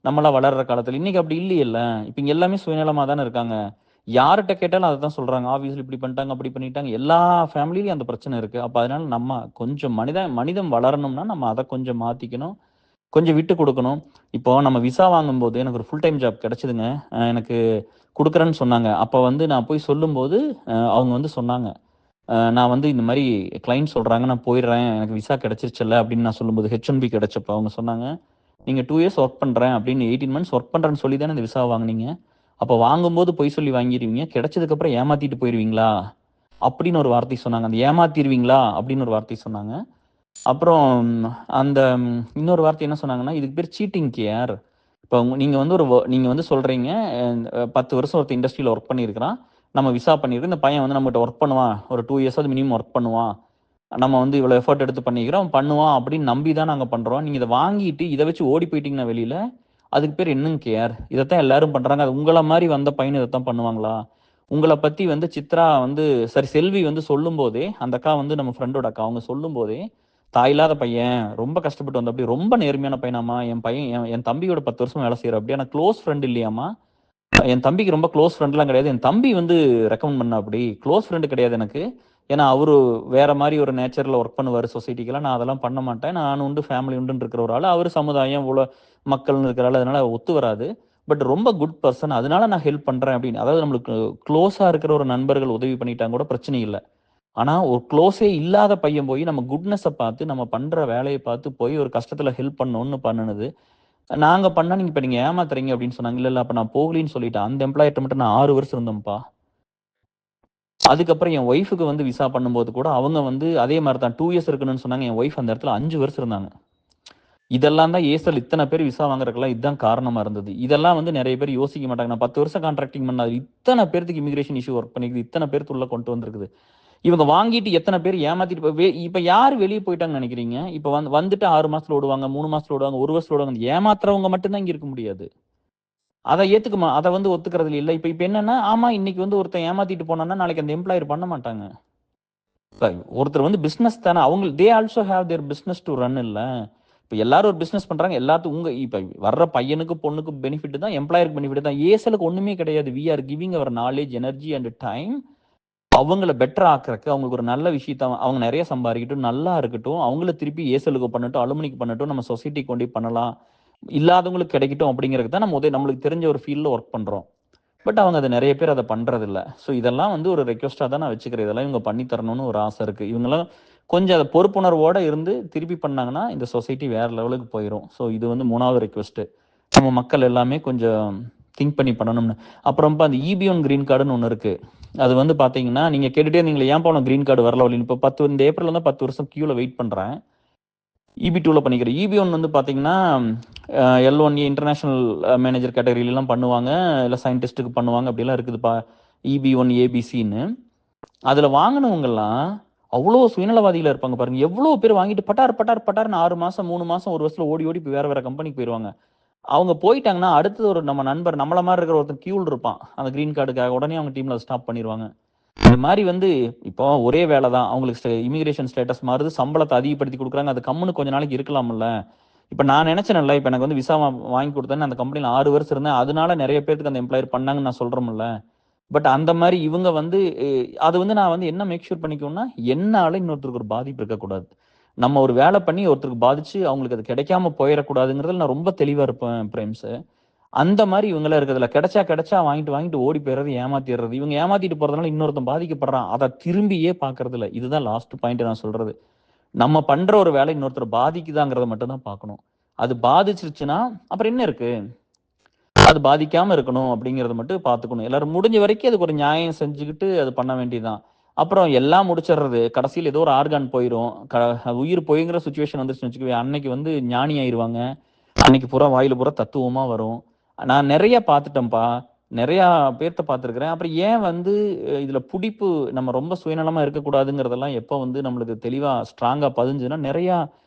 [SPEAKER 2] நம்மளாம் வளர்ற காலத்துல. இன்னைக்கு அப்படி இல்லையில்ல. இப்ப இங்க எல்லாமே சுயநலமா தானே இருக்காங்க. யார்கிட்ட கேட்டாலும் அதை தான் சொல்றாங்க. ஆஃபீஸ்ல இப்படி பண்ணிட்டாங்க, அப்படி பண்ணிட்டாங்க. எல்லா ஃபேமிலிலையும் அந்த பிரச்சனை இருக்கு. அப்ப அதனால நம்ம கொஞ்சம் மனிதம் வளரணும்னா நம்ம அதை கொஞ்சம் மாத்திக்கணும், கொஞ்சம் விட்டு கொடுக்கணும். இப்போ நம்ம விசா வாங்கும்போது எனக்கு ஒரு ஃபுல் டைம் ஜாப் கிடைச்சதுங்க. எனக்கு கொடுக்குறேன்னு சொன்னாங்க. அப்போ வந்து நான் போய் சொல்லும்போது அவங்க வந்து சொன்னாங்க, நான் வந்து இந்த மாதிரி கிளைண்ட் சொல்கிறாங்க, நான் போயிடுறேன், எனக்கு விசா கிடைச்சிருச்சுல்ல அப்படின்னு நான் சொல்லும்போது, H1B கிடைச்சப்போ அவங்க சொன்னாங்க, நீங்கள் 2 இயர்ஸ் ஒர்க் பண்ணுறேன் அப்படின்னு 18 months ஒர்க் பண்ணுறேன்னு சொல்லி தானே இந்த விசா வாங்கினீங்க. அப்போ வாங்கும்போது பொய் சொல்லி வாங்கிடுவீங்க, கிடைச்சதுக்கப்புறம் ஏமாற்றிட்டு போயிடுவீங்களா அப்படின்னு ஒரு வார்த்தை சொன்னாங்க. அந்த ஏமாத்திடுவீங்களா அப்படின்னு ஒரு வார்த்தை சொன்னாங்க. அப்புறம் அந்த இன்னொரு வார்த்தை என்ன சொன்னாங்கன்னா, இதுக்கு பேர் சீட்டிங் கேர். இப்போ நீங்க வந்து நீங்க வந்து சொல்றீங்க 10 வருஷம் ஒருத்தர் இண்டஸ்ட்ரியில ஒர்க் பண்ணியிருக்கிறான். நம்ம விசா பண்ணியிருக்கு. இந்த பையன் வந்து நம்மகிட்ட ஒர்க் பண்ணுவான். ஒரு 2 இயர்ஸாவது மினிமம் ஒர்க் பண்ணுவான். நம்ம வந்து இவ்வளோ எஃபோர்ட் எடுத்து பண்ணிக்கிறோம், பண்ணுவான் அப்படின்னு நம்பி தான் நாங்க பண்றோம். நீங்க இத வாங்கிட்டு இத வச்சு ஓடி போயிட்டீங்கன்னா வெளியில, அதுக்கு பேர் என்னங்க கேர்? இதத்தான் எல்லாரும் பண்றாங்க. அது உங்கள மாரி வந்த பையனும் இதத்தான் பண்ணுவாங்களா? உங்கள பத்தி வந்து சித்ரா வந்து செல்வி வந்து சொல்லும்போதே, அந்த அக்கா வந்து நம்ம ஃப்ரெண்டோட அக்கா. அவங்க சொல்லும்போதே, தாயில்லாத பையன், ரொம்ப கஷ்டப்பட்டு வந்தாப்படி, ரொம்ப நேர்மையான பையனாம்மா. என் பையன் என் தம்பியோட 10 வருஷமா வேலை செய்றாப்படி. ஆனா க்ளோஸ் ஃப்ரெண்ட் இல்லையாம்மா. என் தம்பிக்கு ரொம்ப க்ளோஸ் ஃப்ரெண்ட்லாம் கிடையாது. என் தம்பி வந்து ரெக்கமெண்ட் பண்ணாப்படி. க்ளோஸ் ஃப்ரெண்ட் கிடையாது எனக்கு. ஏன்னா அவரு வேற மாரி ஒரு நேச்சர்ல ஒர்க் பண்ணுவாரு சொசைட்டிக்கெல்லாம். நான் அதெல்லாம் பண்ண மாட்டேன். நான் உண்டு, ஃபேமிலி உண்டுன்னு இருக்கிற ஒரு ஆளு. அவரு சமுதாயம், மக்கள்னு இருக்கிற ஆளு. அதனால ஒத்து வராது. பட் ரொம்ப குட் பெர்சன். அதனால நான் ஹெல்ப் பண்றேன் அப்படின்னு. அதாவது நம்மளுக்கு க்ளோஸா இருக்கிற ஒரு நண்பர்கள் உதவி பண்ணிட்டாங்க கூட பிரச்சனை இல்ல. ஆனா ஒரு க்ளோஸே இல்லாத பையன் போய் நம்ம குட்னஸ பார்த்து, நம்ம பண்ற வேலைய பார்த்து போய் ஒரு கஷ்டத்துல ஹெல்ப் பண்ணணும்னு பண்ணுனது. நாங்க பண்ணா நீங்க ஏமாத்துறீங்க அப்படின்னு சொன்னாங்க. இல்ல, இல்ல அப்ப நான் போகலின்னு சொல்லிட்டேன். அந்த எம்ப்ளாயர்ட்ட மட்டும் நான் 6 வருஷம் இருந்தேன்ப்பா. அதுக்கப்புறம் என் ஒய்ஃப்க்கு வந்து விசா பண்ணும்போது கூட அவங்க வந்து அதே மாரி தான் 2 இயர்ஸ் இருக்கணும்னு சொன்னாங்க. என் ஒய்ஃப் அந்த இடத்துல 5 வருஷம் இருந்தாங்க. இதெல்லாம் தான் ஏசல் இத்தன பேர் விசா வாங்குறதுக்கெல்லாம் இதுதான் காரணமா இருந்தது. இதெல்லாம் வந்து நெறைய பேர் யோசிக்க மாட்டாங்க. நான் 10 வருஷம் கான்ட்ராக்டிங் பண்ண இத்தன பேருக்கு இமிகிரேஷன் இஷ்யூ ஒர்க் பண்ணிக்குது. இத்தன பேருக்கு உள்ள கொண்டு வந்திருக்குது. இவங்க வாங்கிட்டு எத்தன பேர் ஏமாத்திட்டு இப்ப யாரு வெளிய போயிட்டாங்கன்னு நெனைக்கிறீங்க? இப்ப வந்துட்டு 6 மாசத்துல ஓடுவாங்க, 3 மாசத்துல ஓடுவாங்க, 1 வருஷத்துல ஓடுவாங்க. ஏமாத்துறவங்க மட்டும் தான் இங்க இருக்க முடியாது. அத வந்து ஒத்துக்கிறது இல்ல. இப்ப இப்ப என்னன்னா, ஆமா இன்னைக்கு வந்து ஒருத்தன் ஏமாத்திட்டு போனான்னா, நாளைக்கு அந்த எம்ப்ளாயர் பண்ண மாட்டாங்க. இப்ப ஒருத்தர் வந்து பிசினஸ் தானே. அவங்க they also have their business to run இல்ல. இப்ப எல்லாரும் ஒரு பிசினஸ் பண்றாங்க. இப்ப வர்ற பையனுக்கு, பொண்ணுக்கு பெனிஃபிட் தான், எம்ப்ளாயருக்கு பெனிஃபிட் தான். ஏசலுக்கு ஒண்ணுமே கிடையாது. We are giving our knowledge, energy and time. அவங்கள பெட்டர் ஆக்குறக்கு, அவங்களுக்கு ஒரு நல்ல விஷயத்த அவங்க நெறைய சம்பாரிக்கட்டும், நல்லா இருக்கட்டும். அவங்கள திருப்பி ஏசலுக்கு பண்ணட்டும், அலுமினிக்கு பண்ணட்டும், நம்ம சொசைட்டிக்கு கொண்டு போய் பண்ணலாம். இல்லாதவங்களுக்கு கிடைக்கட்டும் அப்படிங்கிறதுக்கு தான் நம்ம நம்மளுக்கு தெரிஞ்ச ஒரு ஃபீல்ட்ல ஒர்க் பண்றோம். பட் அவங்க அத நெறைய பேர் அத பண்றதில்ல. ஸோ இதெல்லாம் வந்து ஒரு ரெக்வெஸ்ட்டா தான் நான் வச்சுக்கிறேன். இதெல்லாம் இவங்க பண்ணி தரணும்னு ஒரு ஆசை இருக்கு. இவங்கலாம் கொஞ்சம் அத பொறுப்புணர்வோட இருந்து திருப்பி பண்ணாங்கன்னா, இந்த சொசைட்டி வேற லெவலுக்கு போயிரும். ஸோ இது வந்து 3வது ரெக்வெஸ்ட்டு. நம்ம மக்கள் எல்லாமே கொஞ்சம் திங்க் பண்ணி பண்ணணும்னு. அப்புறம்ப்பா அந்த EB1 கிரீன் கார்டுன்னு ஒண்ணு இருக்கு. அது வந்து பார்த்தீங்கன்னா, நீங்க கேட்டுட்டே இருந்தீங்களே, ஏன்பா உனக்கு கிரீன் கார்டு வரல அப்படின்னு. இப்ப இந்த ஏப்ரல்ல தான் 10 வருஷம் கியூல வெயிட் பண்றேன். EB2ல பண்ணிக்கிறேன். EB1 வந்து பார்த்தீங்கன்னா, L1A இன்டர்நேஷனல் மேனேஜர் கேட்டகரிலலாம் பண்ணுவாங்க. இல்ல சயின்டிஸ்ட்டுக்கு பண்ணுவாங்க. அப்படிலாம் இருக்குதுப்பா. EB1 ABCன்னு. அதுல வாங்குனவங்கலாம் அவ்ளோ சுயநலவாதிகளா இருப்பாங்க பாருங்க. எவ்ளோ பேர் வாங்கிட்டு பட்டார், பட்டார், பட்டார்ன்னு 6 மாசம், 3 மாசம், 1 வருஷத்துல ஓடி, ஓடி போய் வேற, வேற கம்பெனிக்கு போயிருவாங்க. அவங்க போயிட்டாங்கன்னா, அடுத்தது ஒரு நம்ம நண்பர் நம்மள மாரி இருக்கிற ஒருத்தன் கியூல இருப்பான். அந்த கிரீன் கார்டுக்காக. உடனே அவங்க டீம்ல ஸ்டாப் பண்ணிருவாங்க. இந்த மாரி வந்து இப்போ ஒரே வேலை தான். அவங்களுக்கு இமிகிரேஷன் ஸ்டேட்டஸ் மாறுது. சம்பளத்த அதிகப்படுத்தி குடுக்குறாங்க. அது கம்முனு கொஞ்ச நாளைக்கு இருக்கலாம்ல. இப்ப நான் நெனச்சேன்ல, இப்ப எனக்கு வந்து விசா வாங்கி குடுத்தேன்னு அந்த கம்பெனில 6 வருஷம் இருந்தேன். அதனால நெறைய பேத்துக்கு அந்த எம்ப்ளாயர் பண்ணாங்கன்னு நான் சொல்றேன்ல. பட் அந்த மாரி இவங்க வந்து அது வந்து நான் வந்து என்ன மேக் ஷூர் பண்ணிக்கணும்னா, என்னால இன்னொருத்தருக்கு ஒரு பாதிப்பு இருக்கக்கூடாது. நம்ம ஒரு வேலை பண்ணி ஒருத்தருக்கு பாதிச்சு, அவங்களுக்கு அது கிடைக்காம போயிறக்கூடாதுங்கிறதுல நான் ரொம்ப தெளிவா இருப்பேன் பிரேம்ஸ். அந்த மாரி இவங்கலாம் இருக்கிறதில்ல. கிடைச்சா கிடைச்சா வாங்கிட்டு, வாங்கிட்டு ஓடி போயிறது, ஏமாத்திர்றது. இவங்க ஏமாத்திட்டு போறதுனால இன்னொருத்தன் பாதிக்கப்படுறான். அத திரும்பியே பார்க்கறதில்ல. இதுதான் லாஸ்ட் பாயிண்ட் நான் சொல்றது. நம்ம பண்ற ஒரு வேலை இன்னொருத்தர பாதிக்குதாங்கிறத மட்டும் தான் பார்க்கணும். அது பாதிச்சிருச்சுன்னா, அப்புறம் என்ன இருக்கு? அது பாதிக்காம இருக்கணும் அப்படிங்கிறத மட்டும் பார்த்துக்கணும். எல்லாரும் முடிஞ்ச வரைக்கும் அதுக்கு ஒரு நியாயம் செஞ்சுகிட்டு அது பண்ண வேண்டியதுதான். அப்புறம் எல்லாம் முடிச்சிடுறது. கடைசியில ஏதோ ஒரு ஆர்கான் போயிரும். உயிர் போய்ங்கிற சிச்சுவேஷன் வந்துருச்சுன்னு வச்சுக்கோங்க. அன்னைக்கு வந்து ஞானி ஆயிருவாங்க. அன்னைக்கு பூரா வாயில பூரா தத்துவமா வரும். நான் நெறைய பார்த்துட்டேன்ப்பா. நெறையா பேர்த்த பார்த்துருக்கிறேன். அப்புறம் ஏன் வந்து இதுல புடிப்பு நம்ம ரொம்ப சுயநலமா இருக்கக்கூடாதுங்கிறதெல்லாம் எப்ப வந்து நம்மளுக்கு தெளிவா ஸ்ட்ராங்கா பதிஞ்சுதுன்னா, நெறையா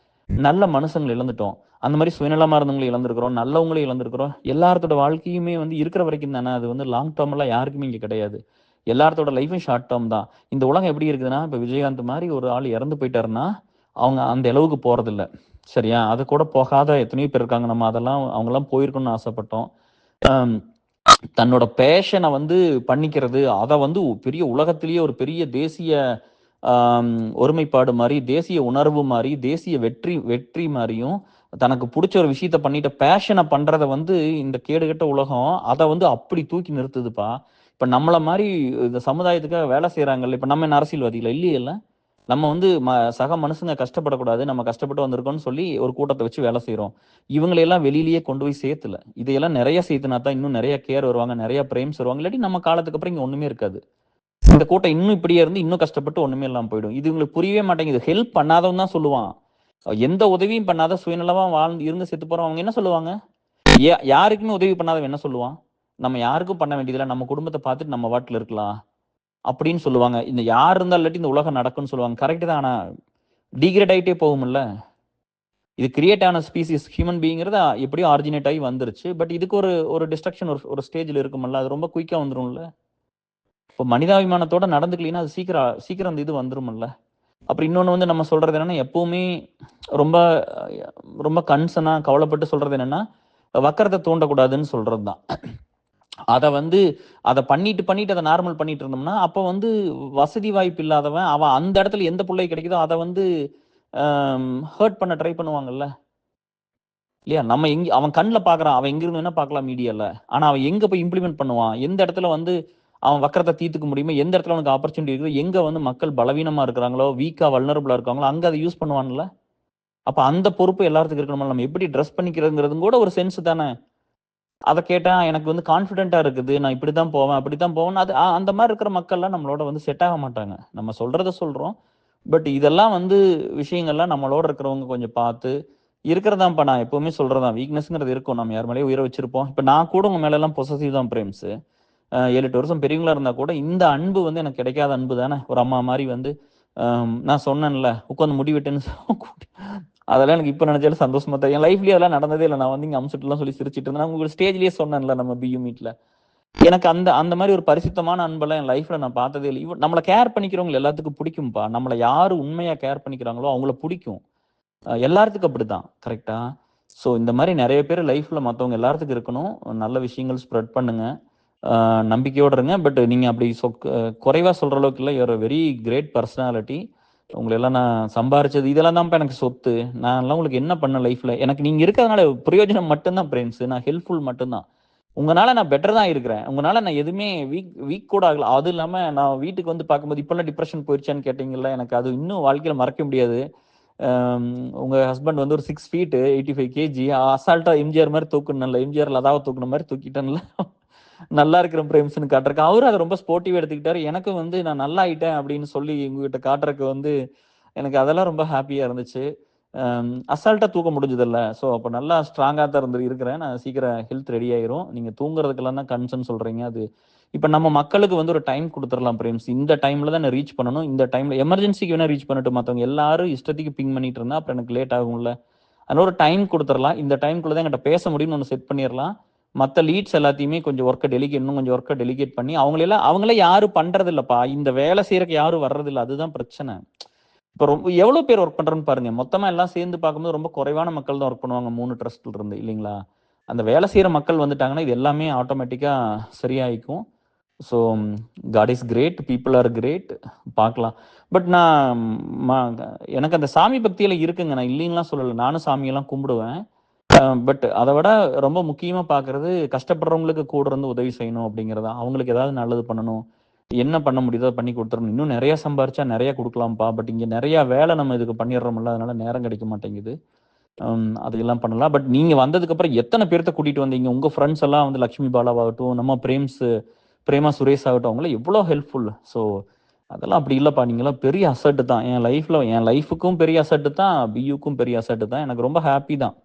[SPEAKER 2] நல்ல மனுஷங்கள இழந்துட்டோம். அந்த மாரி சுயநலமா இருந்தவங்கள இழந்திருக்கிறோம். நல்லவங்களையும் இழந்திருக்கிறோம். எல்லார்த்தோட வாழ்க்கையுமே வந்து இருக்கிற வரைக்கும் தானே. அது வந்து லாங் டெர்ம்லாம் யாருக்குமே இங்க கிடையாது. எல்லார்த்தோட லைஃப்பும் ஷார்ட் டெர்ம் தான். இந்த உலகம் எப்படி இருக்குதுன்னா, இப்ப விஜயகாந்த் மாரி ஒரு ஆள் இறந்து போயிட்டாருன்னா, அவங்க அந்த அளவுக்கு போறதில்ல. சரியா? அது கூட போகாத எத்தனையோ பேர் இருக்காங்க. நம்ம அதெல்லாம் அவங்கலாம் போயிருக்கணும்னு ஆசைப்பட்டோம். அம் தன்னோட பேஷன வந்து பண்ணிக்கிறது, அத வந்து பெரிய உலகத்திலேயே ஒரு பெரிய தேசிய ஆம் ஒருமைப்பாடு மாரி, தேசிய உணர்வு மாரி, தேசிய வெற்றி வெற்றி மாரியும், தனக்கு புடிச்ச ஒரு விஷயத்த பண்ணிட்டு பேஷன பண்றத வந்து இந்த கேடுகெட்ட உலகம், அத வந்து அப்படி தூக்கி நிறுத்துதுப்பா. இப்ப நம்மள மாரி இந்த சமுதாயத்துக்காக வேலை செய்றாங்கல்ல, இப்ப நம்ம என்ன அரசியல்வாதிகளா? இல்லையேல்ல. நம்ம வந்து சக மனுஷங்க கஷ்டப்படக்கூடாது. நம்ம கஷ்டப்பட்டு வந்திருக்கோம்னு சொல்லி ஒரு கூட்டத்த வச்சு வேலை செய்றோம். இவங்களையெல்லாம் வெளியிலேயே கொண்டு போய் சேர்த்தல. இதையெல்லாம் நெறைய சேர்த்துனா தான் இன்னும் நெறைய கேர் வருவாங்க. நெறைய பிரேம்ஸ் வருவாங்க. இல்லாட்டி நம்ம காலத்துக்கு அப்புறம் இங்க ஒண்ணுமே இருக்காது. இந்த கூட்டம் இன்னும் இப்படியே இருந்து இன்னும் கஷ்டப்பட்டு ஒண்ணுமே இல்லாம போயிடும். இது இவங்களுக்கு புரியவே மாட்டேங்குது. ஹெல்ப் பண்ணாதவன் தான் சொல்லுவான். எந்த உதவியும் பண்ணாத சுயநலமா வாழ்ந்து இருந்து செத்து போறவன் அவங்க என்ன சொல்லுவாங்க? யாருக்குமே உதவி பண்ணாதவன் என்ன சொல்லுவான்? நம்ம யாருக்கும் பண்ண வேண்டியதில்ல, நம்ம குடும்பத்தை பார்த்துட்டு நம்ம வாட்டில் இருக்கலாம் அப்படின்னு சொல்லுவாங்க. இந்த யார் இருந்தால் இல்லாட்டி இந்த உலகம் நடக்கும்னு சொல்லுவாங்க. கரெக்ட் தான். ஆனா டிகிரேட் ஆகிட்டே போகும்ல. இது கிரியேட் ஆன ஸ்பீசிஸ் ஹியூமன் பீங்கிறது எப்படியும் ஆரிஜினேட் ஆகி வந்துருச்சு. பட் இதுக்கு ஒரு ஒரு டிஸ்ட்ரக்ஷன் ஒரு ஸ்டேஜில் இருக்கும்ல. அது ரொம்ப குயிக்காக வந்துரும்ல. இப்போ மனிதாபிமானத்தோட நடந்துக்கலைன்னா அது சீக்கிரம் சீக்கிரம் அந்த இது வந்துரும்ல. அப்புறம் இன்னொன்று வந்து நம்ம சொல்றது என்னன்னா, எப்பவுமே ரொம்ப ரொம்ப கன்சர்னா கவலைப்பட்டு சொல்றது என்னன்னா, வக்கரத்தை தூண்டக்கூடாதுன்னு சொல்றது தான். அதை வந்து அதை பண்ணிட்டு அதை நார்மல் பண்ணிட்டு இருந்தோம்னா, அப்போ வந்து வசதி வாய்ப்பு இல்லாதவன் அவன் அந்த இடத்துல எந்த பிள்ளை கிடைக்குதோ அதை வந்து ஹர்ட் பண்ண ட்ரை பண்ணுவாங்கல்ல இல்லையா? நம்ம எங்க அவன் கண்ணில் பார்க்குறான், அவன் எங்கிருந்து வேணா பார்க்கலாம் மீடியால. ஆனா அவன் எங்க போய் இம்ப்ளிமெண்ட் பண்ணுவான், எந்த இடத்துல வந்து அவன் வக்கரத்தை தீர்த்துக்க முடியுமோ, எந்த இடத்துல அவனுக்கு ஆப்பர்ச்சுனிட்டி இருக்குது, எங்க வந்து மக்கள் பலவீனமா இருக்கிறாங்களோ, வீக்கா வல்னரபிளா இருக்காங்களோ, அங்க அதை யூஸ் பண்ணுவான்ல. அப்ப அந்த பொறுப்பு எல்லாத்துக்கும் இருக்கணுமா? நம்ம எப்படி ட்ரெஸ் பண்ணிக்கிறதுங்கிறதும் கூட ஒரு சென்ஸ் தானே. அதை கேட்டா எனக்கு வந்து கான்ஃபிடென்ட்டா இருக்குது, நான் இப்படித்தான் போவேன் அப்படித்தான் போவேன். அது அந்த மாதிரி இருக்கிற மக்கள்லாம் நம்மளோட வந்து செட் ஆக மாட்டாங்க. நம்ம சொல்றத சொல்றோம். பட் இதெல்லாம் வந்து விஷயங்கள்லாம் நம்மளோட இருக்கிறவங்க கொஞ்சம் பார்த்து இருக்கிறதான்ப்பா. நான் எப்பவுமே சொல்றதான், வீக்னஸ்ங்கிறது இருக்கும். நம்ம யார் மேலேயும் உயிரை வச்சிருப்போம். இப்ப நான் கூட உங்க மேல எல்லாம் பொசசிவ் தான் பிரேம்ஸ். 7-8 வருஷம் பெரியவங்களா இருந்தா கூட இந்த அன்பு வந்து எனக்கு கிடைக்காத அன்பு தானே. ஒரு அம்மா மாதிரி வந்து நான் சொன்னேன்ல உட்காந்து முடி வெட்டுன்னு அதெல்லாம் எனக்கு இப்ப நினைச்சாலும் சந்தோஷமா தான். என் லைஃப்லயே அதெல்லாம் நடந்ததே இல்லை. நான் வந்து இங்க அம்சுட்டுலாம் சொல்லி சிரிச்சிட்டு இருந்தேன். உங்களுக்கு ஸ்டேஜ்லயே சொன்னேன்ல நம்ம பியூ மீட்ல. எனக்கு அந்த அந்த மாதிரி ஒரு பரிசுத்தமான அன்பெல்லாம் என் லைஃப்ல நான் பார்த்ததே இல்லை. நம்மளை கேர் பண்ணிக்கிறவங்க எல்லாத்துக்கும் பிடிக்கும்பா. நம்மளை யாரு உண்மையா கேர் பண்ணிக்கிறாங்களோ அவங்கள பிடிக்கும். எல்லாத்துக்கும் அப்படிதான். கரெக்டா? ஸோ இந்த மாதிரி நிறைய பேர் லைஃப்ல மற்றவங்க எல்லாத்துக்கும் இருக்கணும். நல்ல விஷயங்கள் ஸ்ப்ரெட் பண்ணுங்க. நம்பிக்கையோட இருங்க. பட் நீங்க அப்படி குறைவா சொல்ற அளவுக்கு இல்லை. You are very great personality. உங்களெல்லாம் நான் சம்பாரிச்சது இதெல்லாம் தான்ப்பா எனக்கு சொத்து. நான்லாம் உங்களுக்கு என்ன பண்ண லைஃப்ல? எனக்கு நீங்க இருக்கிறதுனால பிரயோஜனம் மட்டும்தான் ஃப்ரெண்ட்ஸ். நான் ஹெல்ப்ஃபுல் மட்டும்தான். உங்களால நான் பெட்டர் தான் இருக்கிறேன். உங்களால நான் எதுவுமே வீக் கூட ஆகல. அது இல்லாம நான் வீட்டுக்கு வந்து பார்க்கும்போது இப்பெல்லாம் டிப்ரெஷன் போயிடுச்சான்னு கேட்டீங்கல்ல, எனக்கு அது இன்னும் வாழ்க்கையில மறக்க முடியாது. உங்க ஹஸ்பண்ட் வந்து ஒரு 6 ஃபீட் 85 கேஜி அசால்ட்டா எம்ஜிஆர் மாதிரி தூக்கணும்ல, எம்ஜிஆர் லதாவை தூக்குன மாதிரி தூக்கிட்டேன்ல. நல்லா இருக்கிற பிரேம்ஸ்னு காட்டுறக்கு அவரும் அதை ரொம்ப ஸ்போர்ட்டிவ் எடுத்துக்கிட்டாரு. எனக்கு வந்து நான் நல்லா ஆயிட்டேன் அப்படின்னு சொல்லி உங்ககிட்ட காட்டுறக்கு வந்து எனக்கு அதெல்லாம் ரொம்ப ஹாப்பியா இருந்துச்சு. அசால்ட்டா தூக்க முடிஞ்சதில்ல. ஸோ அப்போ நல்லா ஸ்ட்ராங்காக தான் இருக்கிறேன். நான் சீக்கிரம் ஹெல்த் ரெடி ஆயிரும். நீங்க தூங்குறதுக்கெல்லாம் தான் கன்சர்ன் சொல்றீங்க. அது இப்போ நம்ம மக்களுக்கு வந்து ஒரு டைம் கொடுத்துடலாம் பிரேம்ஸ். இந்த டைம்ல தான் நான் ரீச் பண்ணணும். இந்த டைம்ல எமர்ஜென்சிக்கு வேணா ரீச் பண்ணிட்டு மற்றவங்க எல்லாரும் இஷ்டத்துக்கு பிங் பண்ணிட்டு இருந்தா அப்புறம் எனக்கு லேட் ஆகும்ல. அதனால ஒரு டைம் கொடுத்துடலாம். இந்த டைம்குள்ள தான் என்கிட்ட பேச முடியும்னு ஒன்று செட் பண்ணிடலாம். மற்ற லீட்ஸ் எல்லாத்தையுமே கொஞ்சம் ஒர்க்கை டெலிகேட் இன்னும் கொஞ்சம் ஒர்க்கை டெலிகேட் பண்ணி அவங்களே யாரும் பண்றது இல்லப்பா. இந்த வேலை செய்யறதுக்கு யாரும் வர்றது இல்லை. அதுதான் பிரச்சனை. இப்போ ரொம்ப எவ்வளோ பேர் ஒர்க் பண்ணுறேன்னு பாருங்க. மொத்தமாக எல்லாம் சேர்ந்து பார்க்கும்போது ரொம்ப குறைவான மக்கள் தான் ஒர்க் பண்ணுவாங்க 3 ட்ரஸ்ட்ல இருந்து இல்லைங்களா? அந்த வேலை செய்கிற மக்கள் வந்துட்டாங்கன்னா இது எல்லாமே ஆட்டோமேட்டிக்காக சரியாயிக்கும். So God is great, people are great. பார்க்கலாம். பட் நான் எனக்கு அந்த சாமி பக்தியில் இருக்குங்க. நான் இல்லைன்னுலாம் சொல்லலை. நானும் சாமியெல்லாம் கும்பிடுவேன். பட் அதை விட ரொம்ப முக்கியமாக பார்க்குறது கஷ்டப்படுறவங்களுக்கு கூட இருந்து உதவி செய்யணும் அப்படிங்கிறதா. அவங்களுக்கு ஏதாவது நல்லது பண்ணணும். என்ன பண்ண முடியுதோ பண்ணி கொடுத்துடணும். இன்னும் நிறைய சம்பாரிச்சா நிறைய கொடுக்கலாம்ப்பா. பட் இங்கே நிறைய வேலை நம்ம இதுக்கு பண்ணிடுறோம்ல, அதனால நேரம் கிடைக்க மாட்டேங்குது. அதையெல்லாம் பண்ணலாம். பட் நீங்க வந்ததுக்கு அப்புறம் எத்தனை பேர்த்த கூட்டிட்டு வந்தீங்க? உங்க ஃப்ரெண்ட்ஸ் எல்லாம் வந்து லக்ஷ்மி பாலாவாகட்டும், நம்ம பிரேமா சுரேஷ் ஆகட்டும், அவங்களாம் எவ்வளோ ஹெல்ப்ஃபுல். ஸோ அதெல்லாம் அப்படி இல்லைப்பா. நீங்களாம் பெரிய அசட்டு தான் என் லைஃபுக்கும் பெரிய அசட்டு தான், பியூக்கும் பெரிய அசட்டு தான். எனக்கு ரொம்ப ஹாப்பி தான்.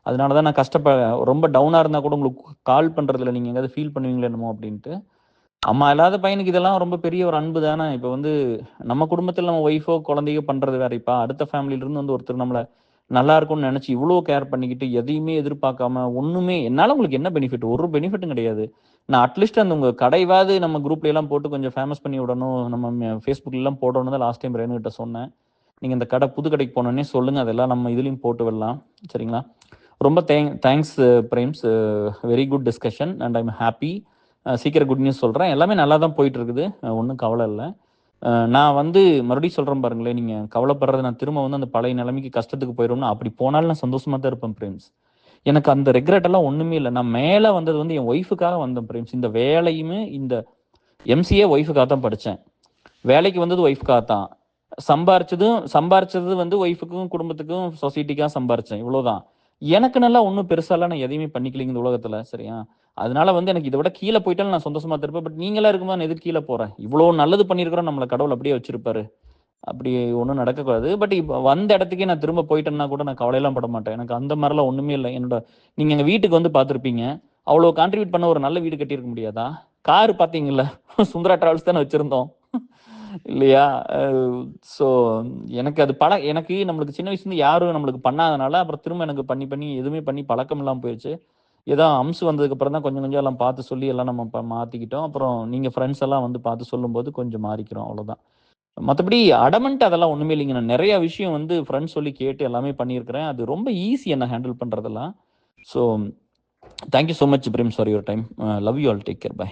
[SPEAKER 2] அதனால தான் நான் ரொம்ப டவுனாக இருந்தால் கூட உங்களுக்கு கால் பண்ணுறதில்ல. நீங்கள் எங்கேயாவது ஃபீல் பண்ணுவீங்களே என்னமோ அப்படின்ட்டு. அம்மா இல்லாத பையனுக்கு இதெல்லாம் ரொம்ப பெரிய ஒரு அன்பு தானே. இப்போ வந்து நம்ம குடும்பத்தில் நம்ம ஒய்ஃபோ குழந்தையோ பண்ணுறது வேறைப்பா. அடுத்த ஃபேமிலியிலேருந்து வந்து ஒருத்தர் நம்மளை நல்லா இருக்கும்னு நினச்சி இவ்வளோ கேர் பண்ணிக்கிட்டு எதையுமே எதிர்பார்க்காம ஒன்றுமே என்னால் உங்களுக்கு என்ன பெனிஃபிட்? ஒரு பெனிஃபிட்டும் கிடையாது. நான் அட்லீஸ்ட் அந்த உங்கள் கடைவாது நம்ம குரூப்ல எல்லாம் போட்டு கொஞ்சம் ஃபேமஸ் பண்ணி விடணும், நம்ம ஃபேஸ்புக்லாம் போடணும் தான் லாஸ்ட் டைம் ரேணுகிட்ட சொன்னேன். நீங்கள் இந்த கடை புது கடைக்கு போனோன்னே சொல்லுங்கள். அதெல்லாம் நம்ம இதுலேயும் போட்டு விடலாம். சரிங்களா? ரொம்ப thanks frames. Very good discussion and I'm happy. சீக்கிரம் குட் நியூஸ் சொல்கிறேன். எல்லாமே நல்லா தான் போயிட்டு இருக்குது. ஒன்றும் கவலை இல்லை. நான் வந்து மறுபடியும் சொல்கிறேன் பாருங்களேன், நீங்கள் கவலைப்படுறது நான் திரும்ப வந்து அந்த பழைய நிலைமைக்கு கஷ்டத்துக்கு போயிடும்னா அப்படி போனாலும் நான் சந்தோஷமாக தான் இருப்பேன் பிரேம்ஸ். எனக்கு அந்த ரெக்ரெட் எல்லாம் ஒன்றுமே இல்லை. நான் மேலே வந்தது வந்து என் ஒய்ஃபுக்காக வந்தேன் பிரேம்ஸ். இந்த வேலையுமே இந்த எம்சிஏ ஒய்ஃபுக்காக தான் படித்தேன். வேலைக்கு வந்தது ஒய்ஃபுக்காக தான். சம்பாரிச்சது வந்து ஒய்ஃபுக்கும் குடும்பத்துக்கும் சொசைட்டிக்காக சம்பாரிச்சேன். இவ்வளோதான். எனக்கு நல்லா ஒன்றும் பெருசாலாம் நான் எதையுமே பண்ணிக்கலைங்க இந்த உலகத்தில். சரியா? அதனால வந்து எனக்கு இதை விட கீழே போயிட்டாலும் நான் சந்தோஷமா இருப்பேன். பட் நீங்களா இருக்கும்போது நான் எதுக்கு கீழே போறேன்? இவ்வளோ நல்லது பண்ணியிருக்கிறோம், நம்மளை கடவுள் அப்படியே வச்சிருப்பாரு. அப்படி ஒண்ணும் நடக்கக்கூடாது. பட் இப்ப வந்த இடத்துக்கே நான் திரும்ப போயிட்டேன்னா கூட நான் கவலையெல்லாம் பட மாட்டேன். எனக்கு அந்த மாரிலாம் ஒண்ணுமே இல்ல. நீங்க எங்க வீட்டுக்கு வந்து பார்த்திருப்பீங்க. அவ்வளோ கான்ட்ரிபியூட் பண்ண ஒரு நல்ல வீடு கட்டியிருக்க முடியாதா? கார் பார்த்தீங்கல்ல, சுந்தரா டிராவல்ஸ் தானே வச்சிருந்தோம். இல்லையா? அ ஸோ எனக்கு அது எனக்கு நம்மளுக்கு சின்ன வயசுலேருந்து யாரும் நம்மளுக்கு பண்ணாதனால, அப்புறம் திரும்ப எனக்கு பண்ணி பண்ணி எதுவுமே பண்ணி பழக்கம் இல்லாம போயிருச்சு. ஏதோ அம்சு வந்ததுக்கப்புறம் தான் கொஞ்சம் கொஞ்சம் எல்லாம் பார்த்து சொல்லி எல்லாம் நம்ம மாத்திக்கிட்டோம். அப்புறம் நீங்க ஃப்ரெண்ட்ஸ் எல்லாம் வந்து பார்த்து சொல்லும்போது கொஞ்சம் மாறிக்கிறோம் அவ்வளோதான். மத்தபடி அடமன்ட் அதெல்லாம் ஒண்ணுமே இல்லைங்க. நான் நெறைய விஷயம் வந்து ஃப்ரெண்ட்ஸ் சொல்லி கேட்டு எல்லாமே பண்ணியிருக்கிறேன். அது ரொம்ப ஈஸி என்ன ஹேண்டில் பண்றதெல்லாம். So thank you so much Prem for your time. Love you all. Take care. By.